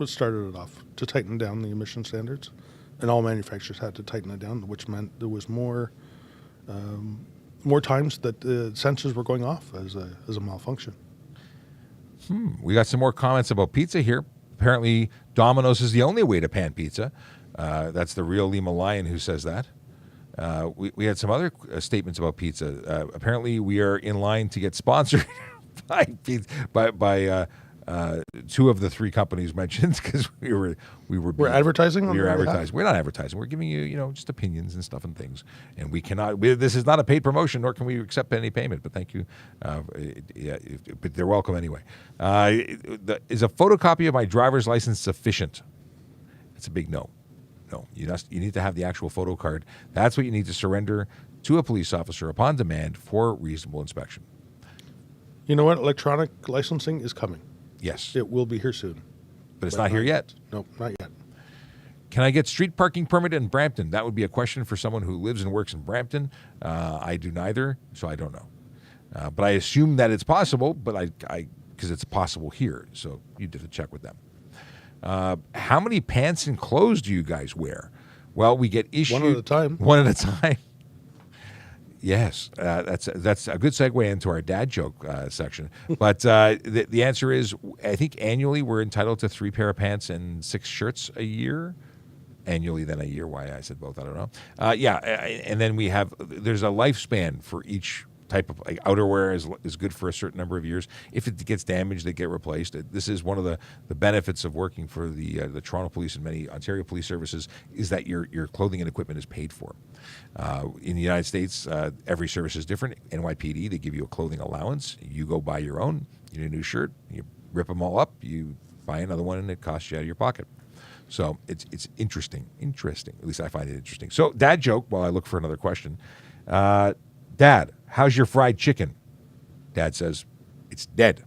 Speaker 12: started it off, to tighten down the emission standards, and all manufacturers had to tighten it down, which meant there was more times that the sensors were going off as a malfunction.
Speaker 1: We got some more comments about pizza here. Apparently, Domino's is the only way to pan pizza. That's the real Lima Lion who says that. We had some other statements about pizza. Apparently, we are in line to get sponsored by two of the three companies mentioned, because we're
Speaker 12: advertising.
Speaker 1: We're advertising. We're not advertising. We're giving you, just opinions and stuff and things. And we cannot. This is not a paid promotion, nor can we accept any payment. But thank you. But they're welcome anyway. Is a photocopy of my driver's license sufficient? It's a big no. No, you need to have the actual photo card. That's what you need to surrender to a police officer upon demand for reasonable inspection.
Speaker 12: You know what? Electronic licensing is coming.
Speaker 1: Yes.
Speaker 12: It will be here soon.
Speaker 1: But it's not here yet.
Speaker 12: No, not yet.
Speaker 1: Can I get street parking permit in Brampton? That would be a question for someone who lives and works in Brampton. I do neither, so I don't know. But I assume that it's possible, but because it's possible here. So you did a check with them. How many pants and clothes do you guys wear? Well, we get issued...
Speaker 12: One at a time.
Speaker 1: One at a time. Yes, that's a good segue into our dad joke section. But the answer is, I think annually we're entitled to 3 pair of pants and 6 shirts a year. Annually, then a year. Why I said both, I don't know. And then there's a lifespan for each type of outerwear is good for a certain number of years. If it gets damaged, they get replaced. This is one of the benefits of working for the Toronto Police and many Ontario Police services, is that your clothing and equipment is paid for. In the United States, every service is different. NYPD, they give you a clothing allowance. You go buy your own. You need a new shirt. You rip them all up. You buy another one, and it costs you out of your pocket. So it's interesting. At least I find it interesting. So dad joke while I look for another question. Dad, how's your fried chicken? Dad says, it's dead.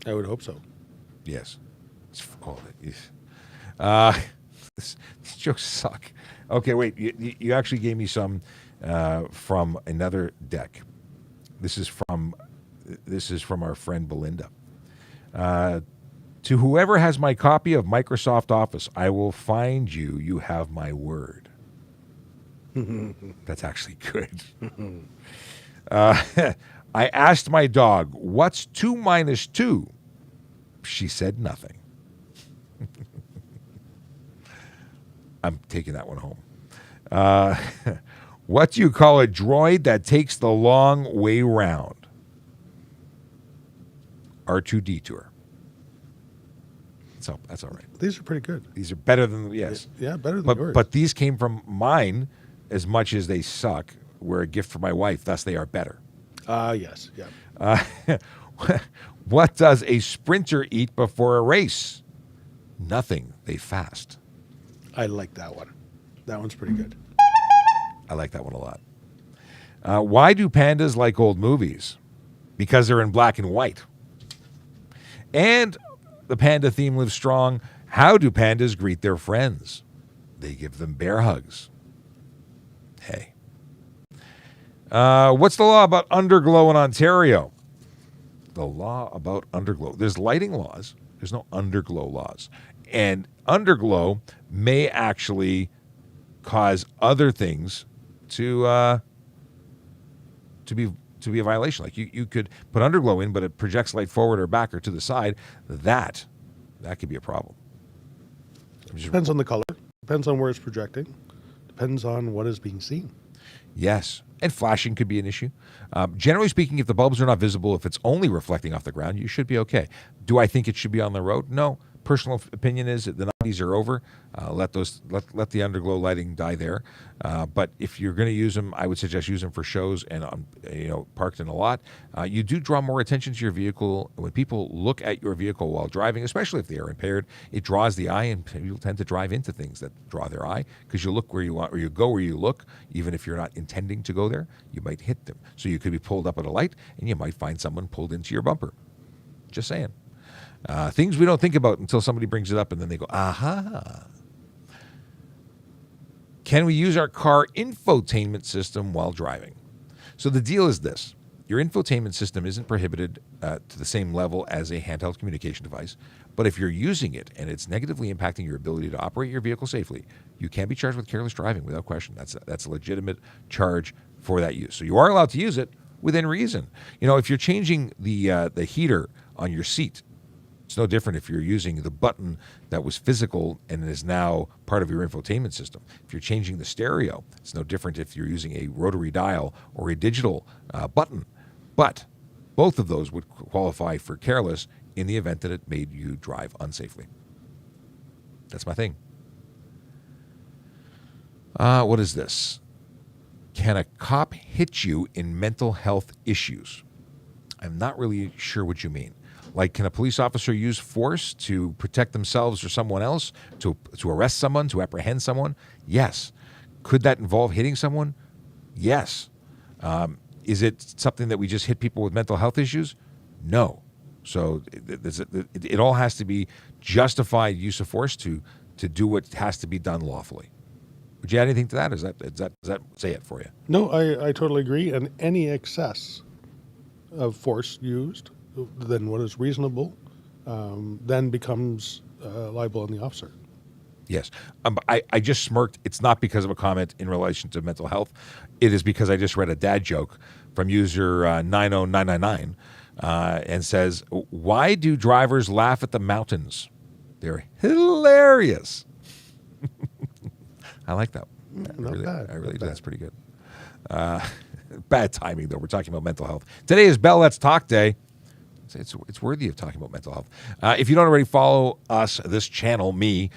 Speaker 12: I would hope so.
Speaker 1: Yes. These jokes suck. Okay, wait. You actually gave me some from another deck. This is from our friend Belinda. To whoever has my copy of Microsoft Office, I will find you. You have my word. That's actually good. I asked my dog, what's 2 minus 2? She said nothing. I'm taking that one home. What do you call a droid that takes the long way round? R2-D2. So that's all right.
Speaker 12: These are pretty good.
Speaker 1: These are better than, yes.
Speaker 12: Yeah, better than yours.
Speaker 1: But these came from mine. As much as they suck, were a gift for my wife. Thus, they are better.
Speaker 12: Yes. Yeah.
Speaker 1: What does a sprinter eat before a race? Nothing. They fast.
Speaker 12: I like that one. That one's pretty good.
Speaker 1: I like that one a lot. Why do pandas like old movies? Because they're in black and white. And the panda theme lives strong. How do pandas greet their friends? They give them bear hugs. Hey. What's the law about underglow in Ontario? The law about underglow. There's lighting laws. There's no underglow laws. And underglow may actually cause other things to be a violation. Like you could put underglow in, but it projects light forward or back or to the side. That could be a problem.
Speaker 12: Depends on the color. Depends on where it's projecting. Depends on what is being seen.
Speaker 1: Yes. And flashing could be an issue. Generally speaking, if the bulbs are not visible, if it's only reflecting off the ground, you should be okay. Do I think it should be on the road? No. personal opinion is that the 90s are over. Let the underglow lighting die there. But if you're going to use them, I would suggest use them for shows and parked in a lot. You do draw more attention to your vehicle when people look at your vehicle while driving, especially if they are impaired. It draws the eye, and you'll tend to drive into things that draw their eye because you look where you want, or you go where you look. Even if you're not intending to go there, you might hit them. So you could be pulled up at a light, and you might find someone pulled into your bumper. Just saying. Things we don't think about until somebody brings it up, and then they go, aha. Can we use our car infotainment system while driving? So the deal is this. Your infotainment system isn't prohibited to the same level as a handheld communication device, but if you're using it and it's negatively impacting your ability to operate your vehicle safely, you can be charged with careless driving without question. That's a legitimate charge for that use. So you are allowed to use it within reason. If you're changing the heater on your seat, it's no different if you're using the button that was physical and is now part of your infotainment system. If you're changing the stereo, it's no different if you're using a rotary dial or a digital button. But both of those would qualify for careless in the event that it made you drive unsafely. That's my thing. What is this? Can a cop hit you in mental health issues? I'm not really sure what you mean. Like, can a police officer use force to protect themselves or someone else, to arrest someone, to apprehend someone? Yes. Could that involve hitting someone? Yes. Is it something that we just hit people with mental health issues? No. So it all has to be justified use of force to do what has to be done lawfully. Would you add anything to that? Does that say it for you?
Speaker 12: No, I totally agree. And any excess of force used than what is reasonable then becomes liable on the officer.
Speaker 1: Yes. I just smirked. It's not because of a comment in relation to mental health. It is because I just read a dad joke from user 90999 and says, why do drivers laugh at the mountains? They're hilarious. I like that. I really do. That's pretty good. Bad timing, though. We're talking about mental health. Today is Bell Let's Talk Day. It's worthy of talking about mental health. If you don't already follow us, this channel, me,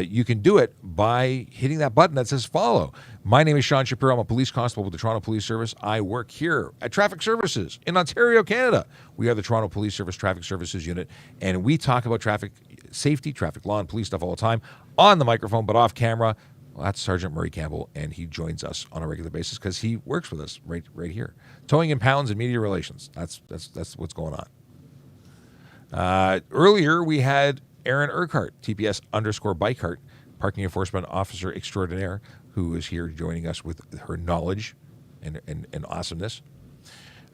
Speaker 1: you can do it by hitting that button that says follow. My name is Sean Shapiro. I'm a police constable with the Toronto Police Service. I work here at Traffic Services in Ontario, Canada. We are the Toronto Police Service Traffic Services Unit, and we talk about traffic safety, traffic law, and police stuff all the time on the microphone, but off camera. Well, that's Sergeant Murray Campbell, and he joins us on a regular basis because he works with us right here. Towing in pounds and media relations. That's what's going on. Earlier, we had Erin Urquhart, TPS_Bikehart, parking enforcement officer extraordinaire, who is here joining us with her knowledge and awesomeness.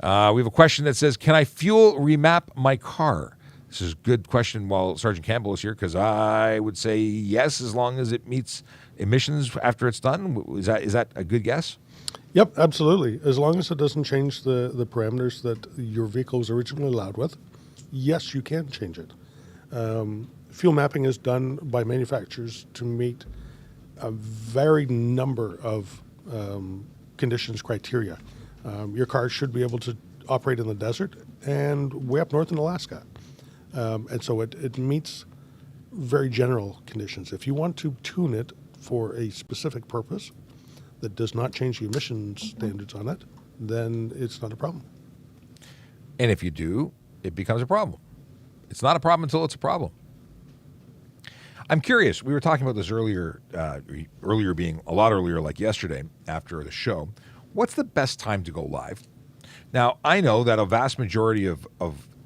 Speaker 1: We have a question that says, can I fuel remap my car? This is a good question while Sergeant Campbell is here, because I would say yes, as long as it meets emissions after it's done. Is that a good guess?
Speaker 12: Yep, absolutely. As long as it doesn't change the parameters that your vehicle was originally allowed with, yes, you can change it. Fuel mapping is done by manufacturers to meet a varied number of conditions criteria. Your car should be able to operate in the desert and way up north in Alaska. And so it meets very general conditions. If you want to tune it for a specific purpose that does not change the emissions standards on it, then it's not a problem.
Speaker 1: And if you do, it becomes a problem. It's not a problem until it's a problem. I'm curious. We were talking about this earlier being a lot earlier, like yesterday after the show. What's the best time to go live? Now, I know that a vast majority of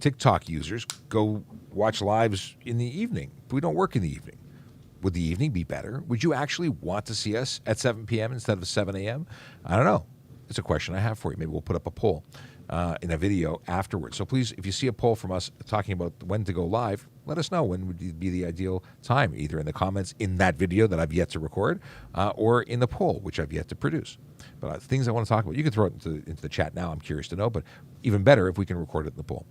Speaker 1: TikTok users go watch lives in the evening. We don't work in the evening. Would the evening be better? Would you actually want to see us at 7 p.m. instead of 7 a.m.? I don't know. It's a question I have for you. Maybe we'll put up a poll in a video afterwards. So please, if you see a poll from us talking about when to go live, let us know when would be the ideal time, either in the comments in that video that I've yet to record or in the poll, which I've yet to produce. But things I want to talk about, you can throw it into the chat now. I'm curious to know, but even better if we can record it in the poll.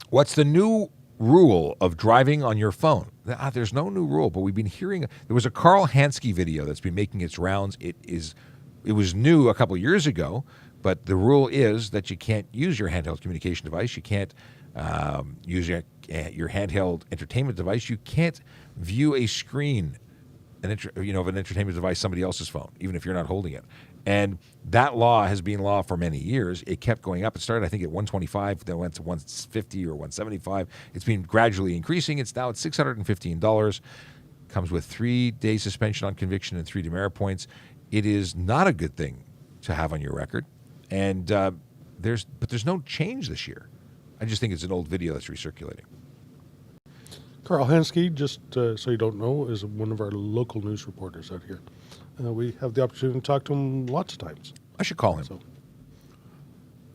Speaker 1: What's the new rule of driving on your phone? There's no new rule, but we've been hearing. There was a Carl Hansky video that's been making its rounds. It was new a couple of years ago, but the rule is that you can't use your handheld communication device. You can't use your handheld entertainment device, you can't view a screen, of an entertainment device, somebody else's phone, even if you're not holding it. And that law has been law for many years. It kept going up. It started, I think, at 125, then went to 150 or 175. It's been gradually increasing. It's now at $615. Comes with 3-day suspension on conviction and 3 demerit points. It is not a good thing to have on your record. And there's no change this year. I just think it's an old video that's recirculating.
Speaker 12: Carl Hansky, just so you don't know, is one of our local news reporters out here. We have the opportunity to talk to him lots of times.
Speaker 1: I should call him.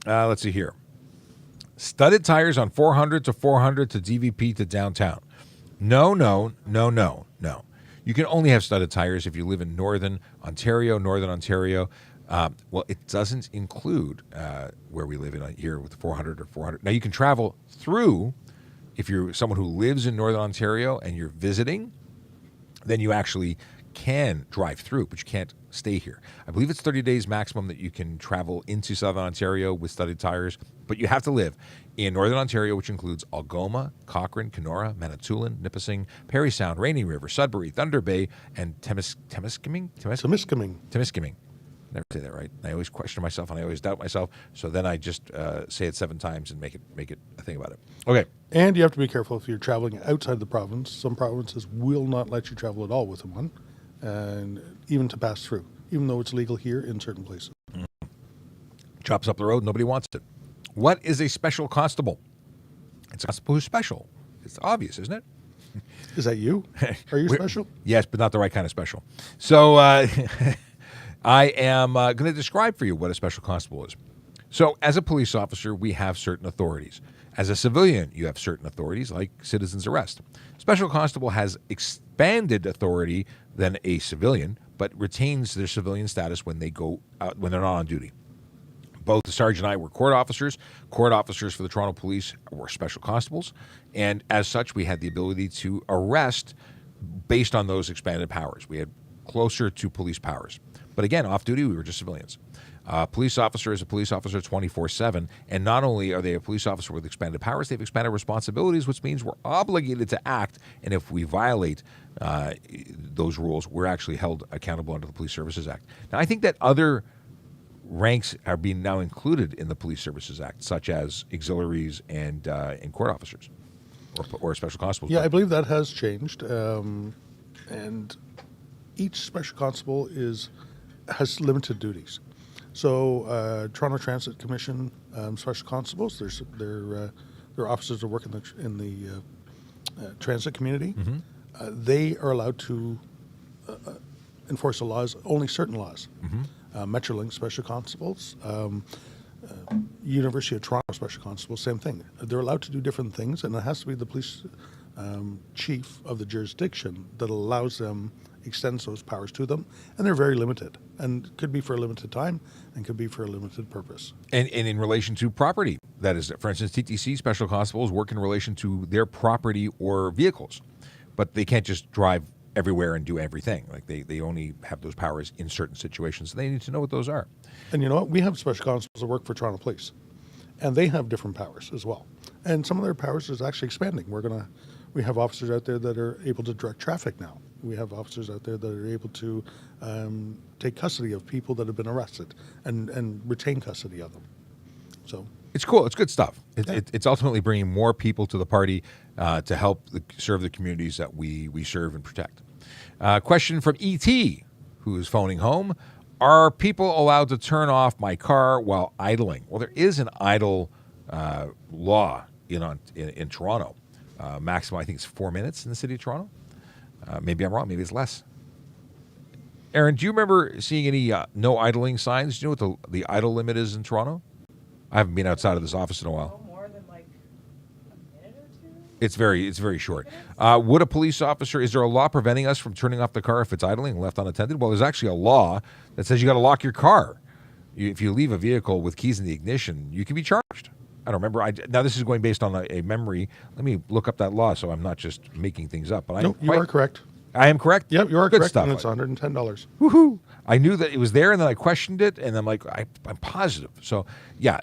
Speaker 1: Let's see here. Studded tires on 400 to 400 to DVP to downtown. No. You can only have studded tires if you live in Northern Ontario. Well, it doesn't include where we live in here with 400 or 400. Now, you can travel through. If you're someone who lives in Northern Ontario and you're visiting, then you actually can drive through, but you can't stay here. I believe it's 30 days maximum that you can travel into Southern Ontario with studded tires, but you have to live in Northern Ontario, which includes Algoma, Cochrane, Kenora, Manitoulin, Nipissing, Parry Sound, Rainy River, Sudbury, Thunder Bay, and Temiskaming. Never say that right. I always question myself and I always doubt myself. So then I just say it 7 times and make it a thing about it. Okay.
Speaker 12: And you have to be careful if you're traveling outside the province. Some provinces will not let you travel at all with one, and even to pass through, even though it's legal here in certain places.
Speaker 1: Chops up the road. Nobody wants it. What is a special constable? It's a constable who's special. It's obvious, isn't it?
Speaker 12: Is that you? Are you special?
Speaker 1: Yes, but not the right kind of special. So I am going to describe for you what a special constable is. So as a police officer, we have certain authorities. As a civilian, you have certain authorities like citizen's arrest. Special constable has expanded authority than a civilian, but retains their civilian status when they go out, when they're not on duty. Both the sergeant and I were court officers. Court officers for the Toronto Police were special constables. And as such, we had the ability to arrest based on those expanded powers. We had closer to police powers. But again, off duty, we were just civilians. Police officer is a police officer 24/7. And not only are they a police officer with expanded powers, they've expanded responsibilities, which means we're obligated to act. And if we violate those rules, we're actually held accountable under the Police Services Act. Now, I think that other ranks are being now included in the Police Services Act, such as auxiliaries and court officers or special constables.
Speaker 12: Yeah, I believe that has changed. And each special constable has limited duties. So Toronto Transit Commission special constables, they're officers that work in the transit community.
Speaker 1: Mm-hmm.
Speaker 12: They are allowed to enforce the laws, only certain laws.
Speaker 1: Mm-hmm.
Speaker 12: Metrolink special constables, University of Toronto special constables, same thing. They're allowed to do different things, and it has to be the police chief of the jurisdiction that allows them, extends those powers to them, and they're very limited, and could be for a limited time, and could be for a limited purpose.
Speaker 1: And in relation to property, that is, for instance, TTC special constables work in relation to their property or vehicles, but they can't just drive everywhere and do everything. Like they only have those powers in certain situations. So they need to know what those are.
Speaker 12: And you know what? We have special constables that work for Toronto Police, and they have different powers as well. And some of their powers is actually expanding. We have officers out there that are able to direct traffic now. We have officers out there that are able to take custody of people that have been arrested and retain custody of them. So
Speaker 1: it's cool. It's good stuff. It's ultimately bringing more people to the party to help serve the communities that we serve and protect. Question from E.T., who is phoning home. Are people allowed to turn off my car while idling? Well, there is an idle law in Toronto. Maximum, I think it's 4 minutes in the city of Toronto. Maybe I'm wrong. Maybe it's less. Aaron, do you remember seeing any no idling signs? Do you know what the idle limit is in Toronto? I haven't been outside of this office in a while.
Speaker 2: More than like a minute or two?
Speaker 1: It's very short. Would a police officer, is there a law preventing us from turning off the car if it's idling and left unattended? Well, there's actually a law that says you got to lock your car. If you leave a vehicle with keys in the ignition, you can be charged. I don't remember. Now, this is going based on a memory. Let me look up that law so I'm not just making things up. But
Speaker 12: you are correct.
Speaker 1: I am correct?
Speaker 12: Yep, you are
Speaker 1: Good
Speaker 12: correct,
Speaker 1: stuff.
Speaker 12: and it's $110.
Speaker 1: Woohoo! I knew that it was there, and then I questioned it, and I'm like, I'm positive. So, yeah,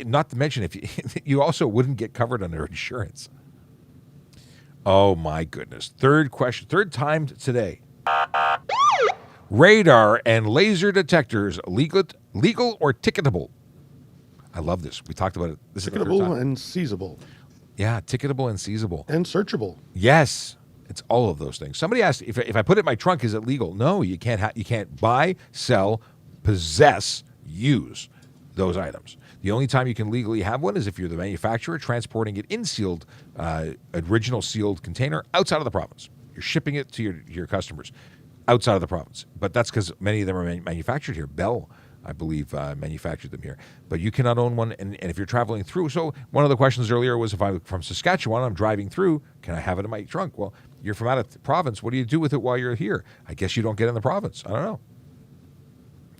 Speaker 1: not to mention, if you also wouldn't get covered under insurance. Oh my goodness. Third question, third time today. Radar and laser detectors, legal or ticketable? I love this. We talked about it. This is the third
Speaker 12: Ticketable
Speaker 1: time.
Speaker 12: and seizable.
Speaker 1: Yeah, ticketable and seizable.
Speaker 12: And searchable.
Speaker 1: Yes, it's all of those things. Somebody asked if I put it in my trunk, is it legal? No, you can't. You can't buy, sell, possess, use those items. The only time you can legally have one is if you're the manufacturer transporting it in sealed, original sealed container outside of the province. You're shipping it to your customers outside of the province. But that's because many of them are manufactured here. Bell, I believe, manufactured them here. But you cannot own one, and if you're traveling through. So one of the questions earlier was, if I'm from Saskatchewan, I'm driving through, can I have it in my trunk? Well, you're from out of the province. What do you do with it while you're here? I guess you don't get in the province. I don't know.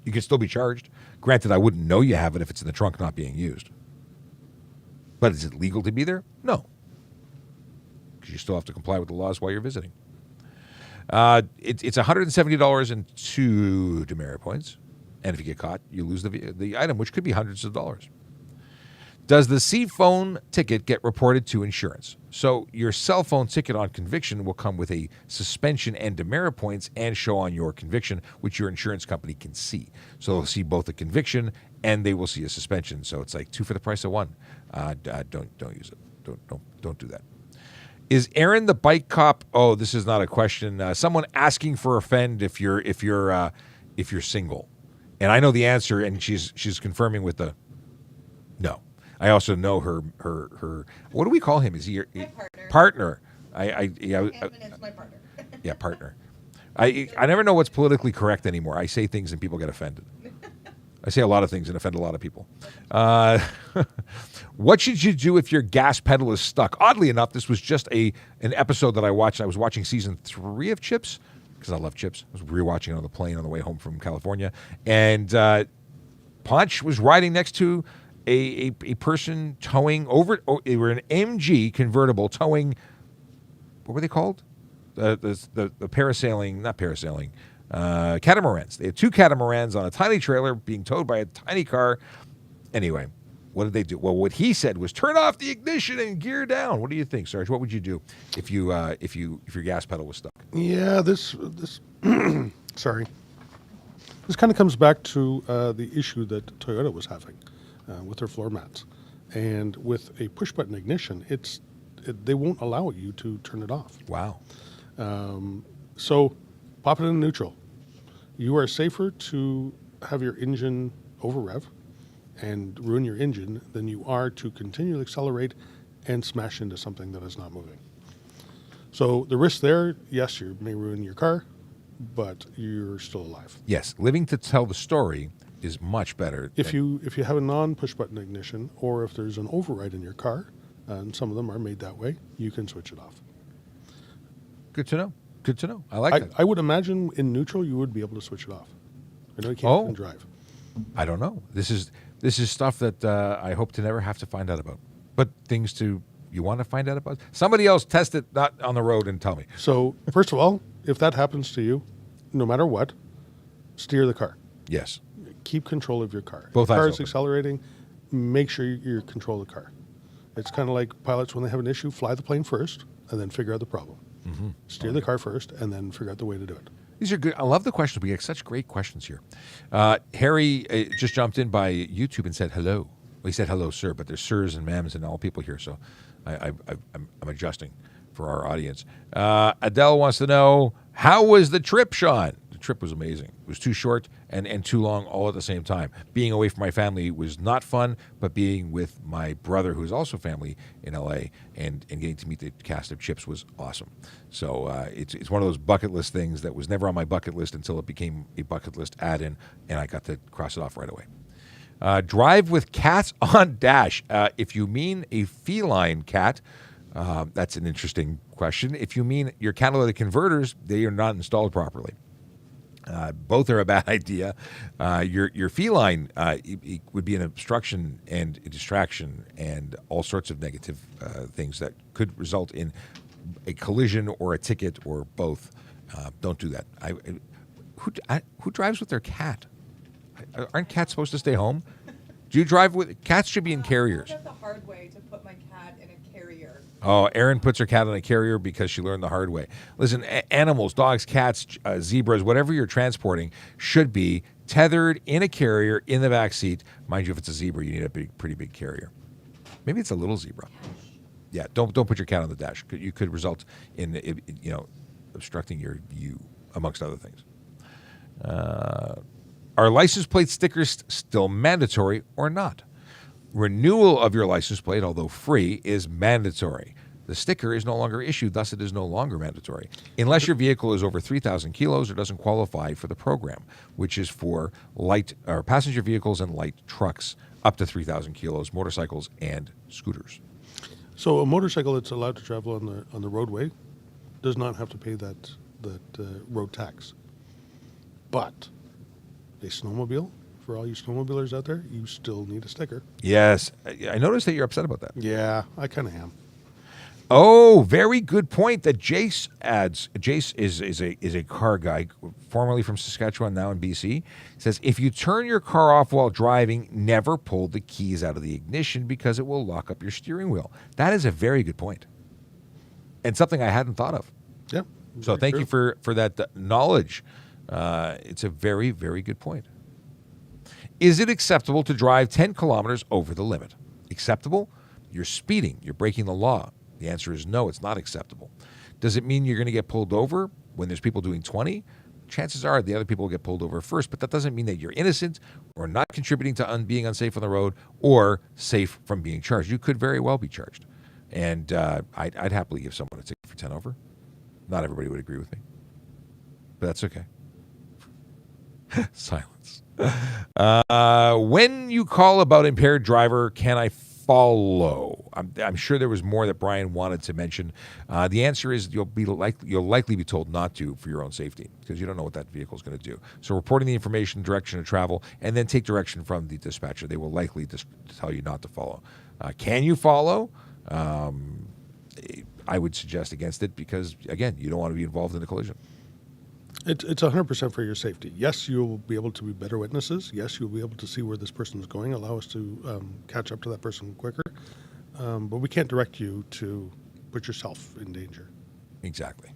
Speaker 1: You can still be charged. Granted, I wouldn't know you have it if it's in the trunk not being used. But is it legal to be there? No. Because you still have to comply with the laws while you're visiting. It's $170 and 2 demerit points. And if you get caught, you lose the item, which could be hundreds of dollars. Does the C phone ticket get reported to insurance? So your cell phone ticket on conviction will come with a suspension and demerit points and show on your conviction, which your insurance company can see. So they'll see both a conviction and they will see a suspension. So it's like 2 for the price of 1. Don't use it. Don't do that. Is Aaron the bike cop? Oh, this is not a question. Someone asking for a friend if you're single. And I know the answer, and she's confirming with the no. I also know her. What do we call him? Is he your partner?
Speaker 2: It's my partner.
Speaker 1: Yeah, partner. I never know what's politically correct anymore. I say things and people get offended. I say a lot of things and offend a lot of people. What should you do if your gas pedal is stuck? Oddly enough, this was just an episode that I watched. I was watching season 3 of Chips, because I love Chips. I was rewatching it on the plane on the way home from California. And Ponch was riding next to a person towing over. Oh, they were an MG convertible towing. What were they called? The parasailing, not parasailing, catamarans. They had 2 catamarans on a tiny trailer being towed by a tiny car. Anyway, what did they do? Well, what he said was turn off the ignition and gear down. What do you think, Sarge? What would you do if your gas pedal was stuck?
Speaker 12: Yeah, this sorry. This kind of comes back to the issue that Toyota was having with their floor mats, and with a push button ignition, they won't allow you to turn it off.
Speaker 1: Wow.
Speaker 12: So pop it in neutral. You are safer to have your engine over rev and ruin your engine than you are to continually accelerate and smash into something that is not moving. So the risk there, yes, you may ruin your car, but you're still alive.
Speaker 1: Yes, living to tell the story is much better.
Speaker 12: If you have a non-push button ignition, or if there's an override in your car, and some of them are made that way, you can switch it off.
Speaker 1: Good to know. Good to know. I like that.
Speaker 12: I would imagine in neutral you would be able to switch it off. I know you can't even drive.
Speaker 1: I don't know. This is stuff that I hope to never have to find out about. But things you want to find out about? Somebody else test it, not on the road, and tell me.
Speaker 12: So, first of all, if that happens to you, no matter what, steer the car.
Speaker 1: Yes.
Speaker 12: Keep control of your car.
Speaker 1: Both
Speaker 12: if the car
Speaker 1: eyes
Speaker 12: is
Speaker 1: open.
Speaker 12: accelerating, make sure you control the car. It's kind of like pilots when they have an issue, fly the plane first, and then figure out the problem.
Speaker 1: Mm-hmm.
Speaker 12: Steer the car first, and then figure out the way to do it.
Speaker 1: These are good. I love the questions. We get such great questions here. Harry just jumped in by YouTube and said hello. Well, he said hello, sir, but there's sirs and ma'ams and all people here, so I'm adjusting for our audience. Adele wants to know, how was the trip, Sean? The trip was amazing. It was too short and too long all at the same time. Being away from my family was not fun, but being with my brother, who's also family in LA, and getting to meet the cast of Chips was awesome. So it's one of those bucket list things that was never on my bucket list until it became a bucket list add-in, and I got to cross it off right away. Drive with cats on dash. If you mean a feline cat, that's an interesting question. If you mean your catalytic converters, they are not installed properly. Both are a bad idea. Your feline it would be an obstruction and a distraction and all sorts of negative things that could result in a collision or a ticket or both. Don't do that. Who drives with their cat? Aren't cats supposed to stay home? Do you drive with cats? Should be in carriers.
Speaker 2: I learned the hard way to put my cat in a carrier.
Speaker 1: Oh, Erin puts her cat in a carrier because she learned the hard way. Listen, animals, dogs, cats, zebras, whatever you're transporting should be tethered in a carrier in the back seat. Mind you, if it's a zebra, you need a pretty big carrier. Maybe it's a little zebra. Yeah, don't put your cat on the dash. You could result in obstructing your view, amongst other things. Are license plate stickers still mandatory or not? Renewal of your license plate, although free, is mandatory. The sticker is no longer issued, thus it is no longer mandatory, unless your vehicle is over 3,000 kilos or doesn't qualify for the program, which is for light or passenger vehicles and light trucks up to 3,000 kilos, motorcycles and scooters.
Speaker 12: So a motorcycle that's allowed to travel on the roadway does not have to pay that road tax. But a snowmobile, for all you snowmobilers out there, you still need a sticker.
Speaker 1: Yes, I noticed that you're upset about that.
Speaker 12: Yeah, I kind of am.
Speaker 1: Oh, very good point that Jace adds. Jace is a car guy, formerly from Saskatchewan, now in BC. He says, if you turn your car off while driving, never pull the keys out of the ignition because it will lock up your steering wheel. That is a very good point. And something I hadn't thought of.
Speaker 12: Yeah.
Speaker 1: So thank you for that knowledge. It's a very, very good point. Is it acceptable to drive 10 kilometers over the limit? Acceptable? You're speeding. You're breaking the law. The answer is no, it's not acceptable. Does it mean you're going to get pulled over when there's people doing 20? Chances are the other people will get pulled over first, but that doesn't mean that you're innocent or not contributing to being unsafe on the road or safe from being charged. You could very well be charged. And I'd happily give someone a ticket for 10 over. Not everybody would agree with me, but that's okay. Silence. When you call about impaired driver, can I follow? I'm sure there was more that Brian wanted to mention. The answer is you'll likely be told not to for your own safety because you don't know what that vehicle is going to do. So reporting the information, direction of travel, and then take direction from the dispatcher. They will likely tell you not to follow. Can you follow? I would suggest against it because, again, you don't want to be involved in a collision.
Speaker 12: It's 100% for your safety. Yes, you'll be able to be better witnesses. Yes, you'll be able to see where this person is going, allow us to catch up to that person quicker. But we can't direct you to put yourself in danger.
Speaker 1: Exactly.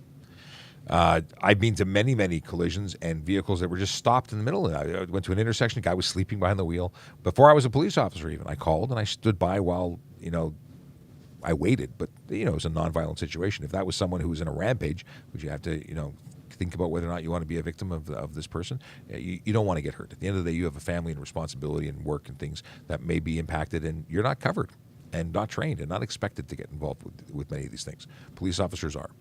Speaker 1: I've been to many, many collisions and vehicles that were just stopped in the middle. I went to an intersection. A guy was sleeping behind the wheel. Before I was a police officer even, I called and I stood by while, I waited. But, it was a nonviolent situation. If that was someone who was in a rampage, would you have to, think about whether or not you want to be a victim of this person? You don't want to get hurt. At the end of the day, you have a family and responsibility and work and things that may be impacted, and you're not covered and not trained and not expected to get involved with many of these things. Police officers are.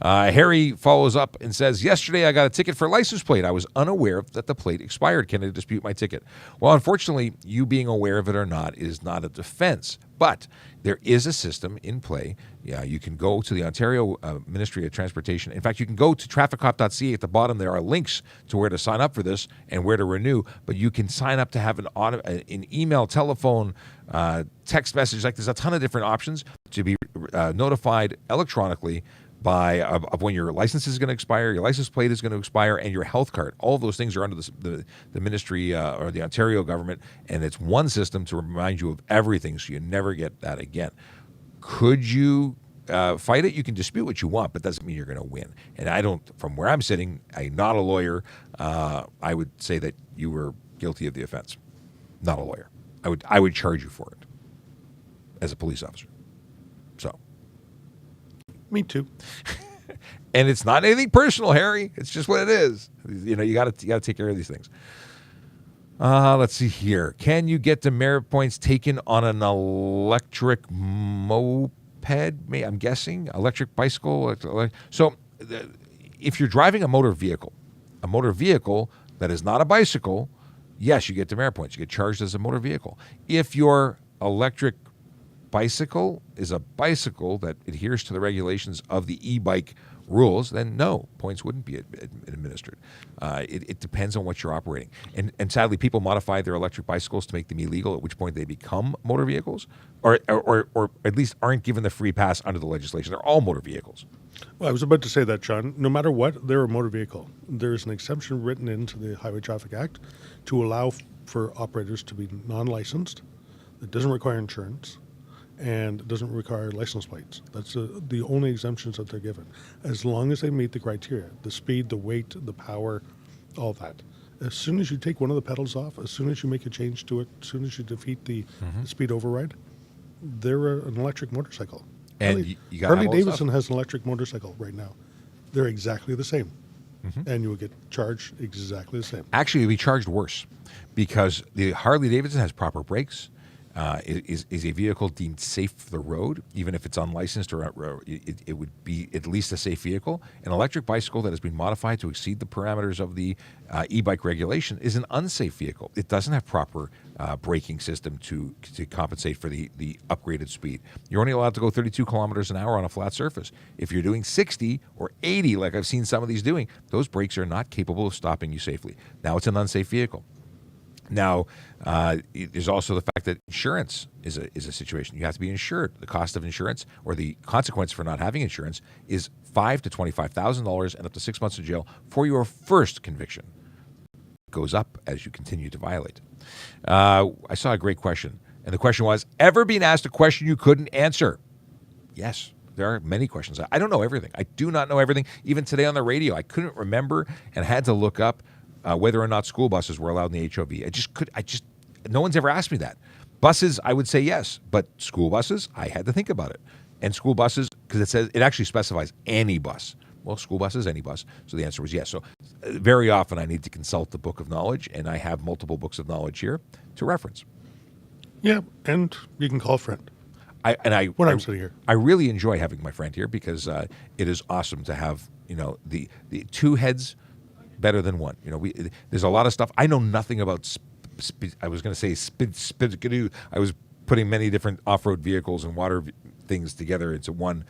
Speaker 1: Harry follows up and says, yesterday I got a ticket for license plate. I was unaware that the plate expired. Can I dispute my ticket? Well, unfortunately, you being aware of it or not is not a defense. But there is a system in play. Yeah, you can go to the Ontario Ministry of Transportation. In fact, you can go to trafficcop.ca. At the bottom, there are links to where to sign up for this and where to renew. But you can sign up to have an email, telephone, text message. Like there's a ton of different options to be notified electronically of when your license is going to expire, your license plate is going to expire, and your health card. All of those things are under the ministry or the Ontario government, and it's one system to remind you of everything so you never get that again. Could you fight it? You can dispute what you want, but doesn't mean you're going to win. And from where I'm sitting, I'm not a lawyer, I would say that you were guilty of the offense. Not a lawyer. I would charge you for it as a police officer. So.
Speaker 12: Me too.
Speaker 1: And it's not anything personal, Harry. It's just what it is. You got to take care of these things. Let's see here. Can you get demerit points taken on an electric moped? I'm guessing electric bicycle. So, if you're driving a motor vehicle that is not a bicycle, yes, you get demerit points. You get charged as a motor vehicle. If your electric bicycle is a bicycle that adheres to the regulations of the e-bike rules, then no, points wouldn't be administered. It depends on what you're operating. And sadly, people modify their electric bicycles to make them illegal, at which point they become motor vehicles, or at least aren't given the free pass under the legislation. They're all motor vehicles.
Speaker 12: Well, I was about to say that, Sean. No matter what, they're a motor vehicle. There is an exemption written into the Highway Traffic Act to allow for operators to be non-licensed. It doesn't require insurance, and it doesn't require license plates. That's the only exemptions that they're given, as long as they meet the criteria: the speed, the weight, the power, all that. As soon as you take one of the pedals off, as soon as you make a change to it, as soon as you defeat the speed override, they're an electric motorcycle.
Speaker 1: And you got
Speaker 12: Harley Davidson has an electric motorcycle right now. They're exactly the same. And you will get charged exactly the same.
Speaker 1: Actually, you'll be charged worse because the Harley Davidson has proper brakes. Is a vehicle deemed safe for the road, even if it's unlicensed or it would be at least a safe vehicle. An electric bicycle that has been modified to exceed the parameters of the e-bike regulation is an unsafe vehicle. It doesn't have proper braking system to compensate for the upgraded speed. You're only allowed to go 32 kilometers an hour on a flat surface. If you're doing 60 or 80, like I've seen some of these doing, those brakes are not capable of stopping you safely. Now it's an unsafe vehicle. Now, there's also the fact that insurance is a situation. You have to be insured. The cost of insurance, or the consequence for not having insurance, is $5,000 to $25,000 and up to 6 months in jail for your first conviction. It goes up as you continue to violate. I saw a great question, and the question was, ever been asked a question you couldn't answer? Yes. There are many questions. I don't know everything. I do not know everything. Even today on the radio, I couldn't remember and had to look up whether or not school buses were allowed in the HOV. No one's ever asked me that. Buses, I would say yes, but school buses, I had to think about it. And school buses, because it actually specifies any bus. Well, school buses, any bus. So the answer was yes. So very often I need to consult the book of knowledge, and I have multiple books of knowledge here to reference.
Speaker 12: Yeah, and you can call a friend. I'm sitting here.
Speaker 1: I really enjoy having my friend here because it is awesome to have the two heads better than one. There's a lot of stuff. I know nothing about I was going to say spidskidoo. I was putting many different off-road vehicles and things together into one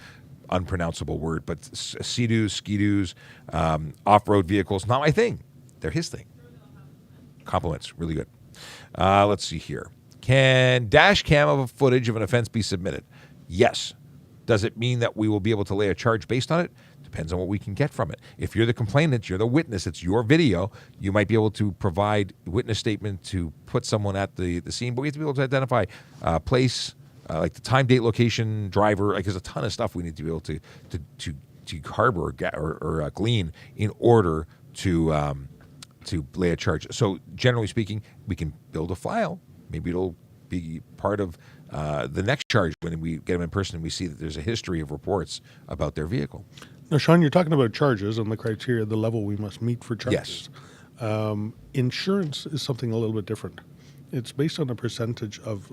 Speaker 1: unpronounceable word. But skidoos, off-road vehicles, not my thing. They're his thing. Compliments, really good. Let's see here. Can dash cam footage of an offense be submitted? Yes. Does it mean that we will be able to lay a charge based on it? Depends on what we can get from it. If you're the complainant, you're the witness, it's your video, you might be able to provide witness statement to put someone at the scene, but we have to be able to identify place, like the time, date, location, driver. Like there's a ton of stuff we need to be able to harbor or glean in order to lay a charge. So generally speaking, we can build a file. Maybe it'll be part of the next charge when we get them in person and we see that there's a history of reports about their vehicle.
Speaker 12: Now, Sean, you're talking about charges and the criteria, the level we must meet for charges. Yes. Insurance is something a little bit different. It's based on a percentage of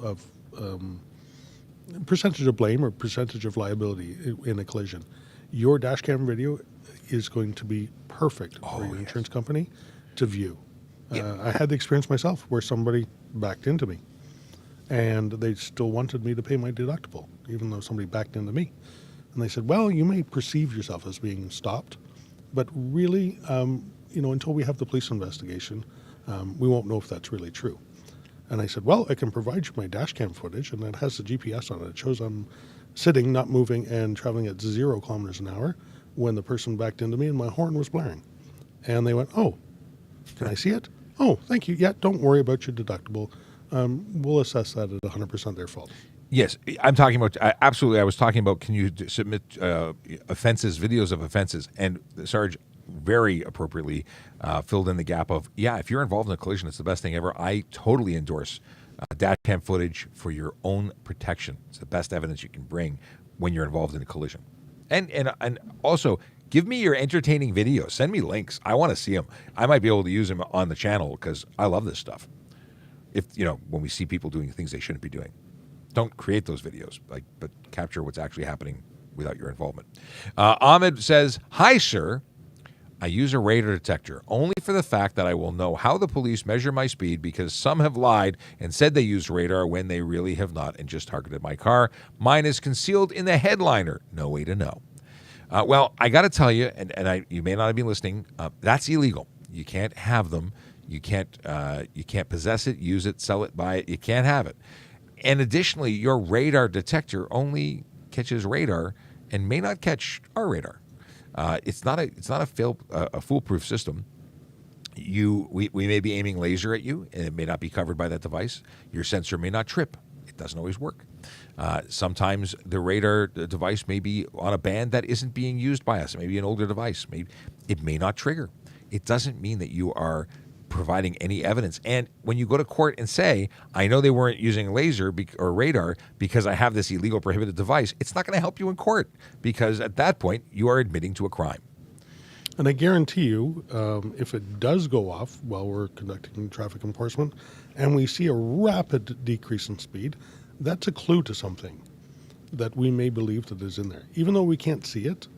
Speaker 12: blame or percentage of liability in a collision. Your dash cam video is going to be perfect for your insurance company to view. I had the experience myself where somebody backed into me, and they still wanted me to pay my deductible, even though somebody backed into me. And they said, well, you may perceive yourself as being stopped, but really, until we have the police investigation, we won't know if that's really true. And I said, well, I can provide you my dash cam footage, and it has the GPS on it. It shows I'm sitting, not moving, and traveling at 0 kilometers an hour when the person backed into me and my horn was blaring. And they went, oh, can I see it? Oh, thank you. Yeah, don't worry about your deductible. We'll assess that at 100% their fault.
Speaker 1: Yes, I'm talking about, absolutely, I was talking about, can you submit offenses, videos of offenses? And Sarge very appropriately filled in the gap of, if you're involved in a collision, it's the best thing ever. I totally endorse dash cam footage for your own protection. It's the best evidence you can bring when you're involved in a collision. And also, give me your entertaining videos. Send me links. I want to see them. I might be able to use them on the channel because I love this stuff. When we see people doing things they shouldn't be doing. Don't create those videos, but capture what's actually happening without your involvement. Ahmed says, hi, sir. I use a radar detector only for the fact that I will know how the police measure my speed because some have lied and said they used radar when they really have not and just targeted my car. Mine is concealed in the headliner. No way to know. Well, I got to tell you, and you may not have been listening, that's illegal. You can't have them. You can't possess it, use it, sell it, buy it. You can't have it. And additionally, your radar detector only catches radar and may not catch our radar. It's not a foolproof system. we may be aiming laser at you, and it may not be covered by that device. Your sensor may not trip. It doesn't always work. Sometimes the radar device may be on a band that isn't being used by us. It may be an older device. It may not trigger. It doesn't mean that you are providing any evidence. And when you go to court and say, I know they weren't using laser or radar because I have this illegal prohibited device, it's not going to help you in court, because at that point you are admitting to a crime.
Speaker 12: And I guarantee you, if it does go off while we're conducting traffic enforcement and we see a rapid decrease in speed, that's a clue to something that we may believe that is in there. Even though we can't see it,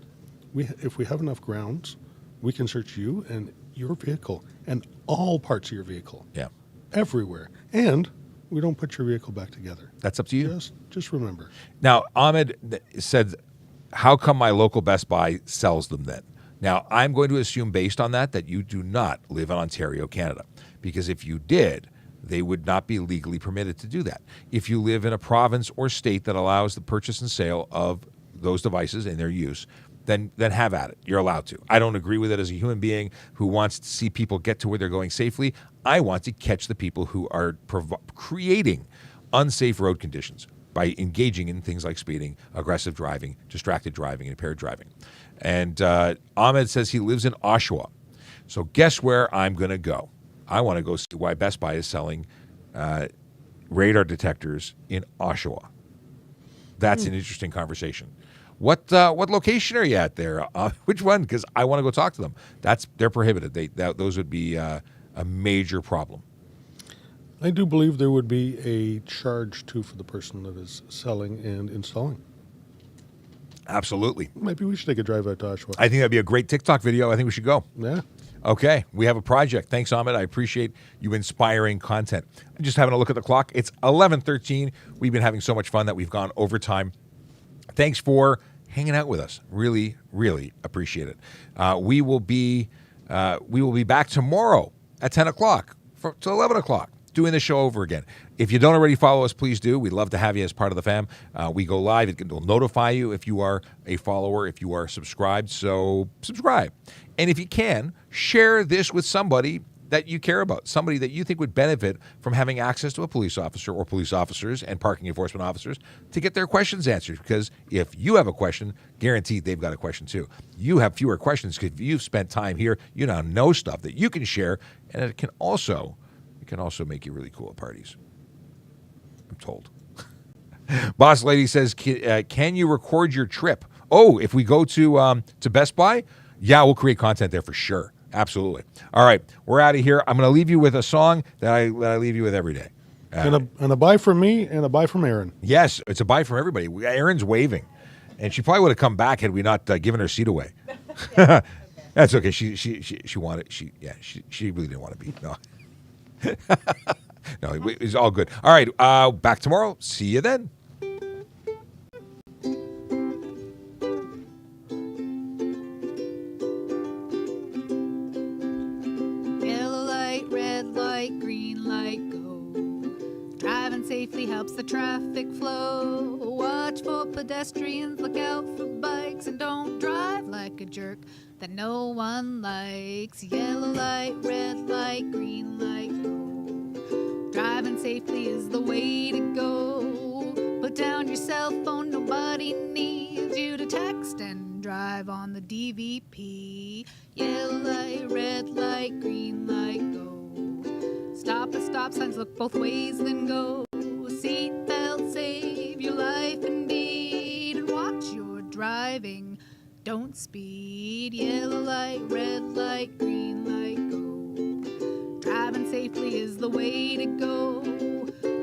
Speaker 12: if we have enough grounds, we can search you and your vehicle and all parts of your vehicle.
Speaker 1: Yeah.
Speaker 12: Everywhere. And we don't put your vehicle back together.
Speaker 1: That's up to you.
Speaker 12: Just remember.
Speaker 1: Now, Ahmed said, how come my local Best Buy sells them then? Now, I'm going to assume based on that you do not live in Ontario, Canada, because if you did, they would not be legally permitted to do that. If you live in a province or state that allows the purchase and sale of those devices and their use, then have at it. You're allowed to. I don't agree with it as a human being who wants to see people get to where they're going safely. I want to catch the people who are creating unsafe road conditions by engaging in things like speeding, aggressive driving, distracted driving, and impaired driving. And Ahmed says he lives in Oshawa. So guess where I'm going to go? I want to go see why Best Buy is selling radar detectors in Oshawa. That's an interesting conversation. What location are you at there? Which one? Because I want to go talk to them. They're prohibited. Those would be a major problem.
Speaker 12: I do believe there would be a charge too for the person that is selling and installing.
Speaker 1: Absolutely.
Speaker 12: Maybe we should take a drive out to Oshawa.
Speaker 1: I think that'd be a great TikTok video. I think we should go.
Speaker 12: Yeah.
Speaker 1: Okay, we have a project. Thanks, Ahmed. I appreciate you inspiring content. I'm just having a look at the clock. It's 11:13. We've been having so much fun that we've gone overtime. Thanks for hanging out with us. Really, really appreciate it. We will be back tomorrow at 10 o'clock to 11 o'clock. Doing the show over again. If you don't already follow us, please do. We'd love to have you as part of the fam. We go live. It will notify you if you are a follower, if you are subscribed. So subscribe. And if you can, share this with somebody that you care about, somebody that you think would benefit from having access to a police officer or police officers and parking enforcement officers to get their questions answered. Because if you have a question, guaranteed they've got a question too. You have fewer questions because you've spent time here. You now know stuff that you can share, and it can also make you really cool at parties. I'm told. Boss Lady says, can you record your trip? Oh, if we go to Best Buy? Yeah, we'll create content there for sure. Absolutely. All right, we're out of here. I'm going to leave you with a song that I leave you with every day.
Speaker 12: And a bye from me and a bye from Erin.
Speaker 1: Yes, it's a bye from everybody. Erin's waving. And she probably would have come back had we not given her seat away. That's okay. She wanted, she really didn't want to be. No. No, it's all good. All right, back tomorrow. See you then.
Speaker 13: Yellow light, red light, green light, go. Driving safely helps the traffic flow. Watch for pedestrians, look out for bikes, and don't drive like a jerk that no one likes. Yellow light, red light, green light, go. Driving safely is the way to go. Put down your cell phone, nobody needs you to text and drive on the DVP. Yellow light, red light, green light, go. Stop at stop signs, look both ways, then go. Seatbelt, save your life indeed, and watch your driving. Don't speed. Yellow light, red light, green light, go. Driving safely is the way to go.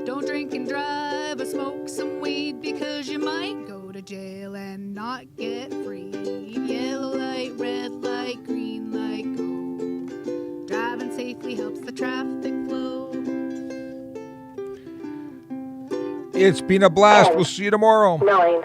Speaker 13: Don't drink and drive or smoke some weed, because you might go to jail and not get free. Yellow light, red light, green light, go. Driving safely helps the traffic flow.
Speaker 1: It's been a blast. We'll see you tomorrow.
Speaker 14: 9.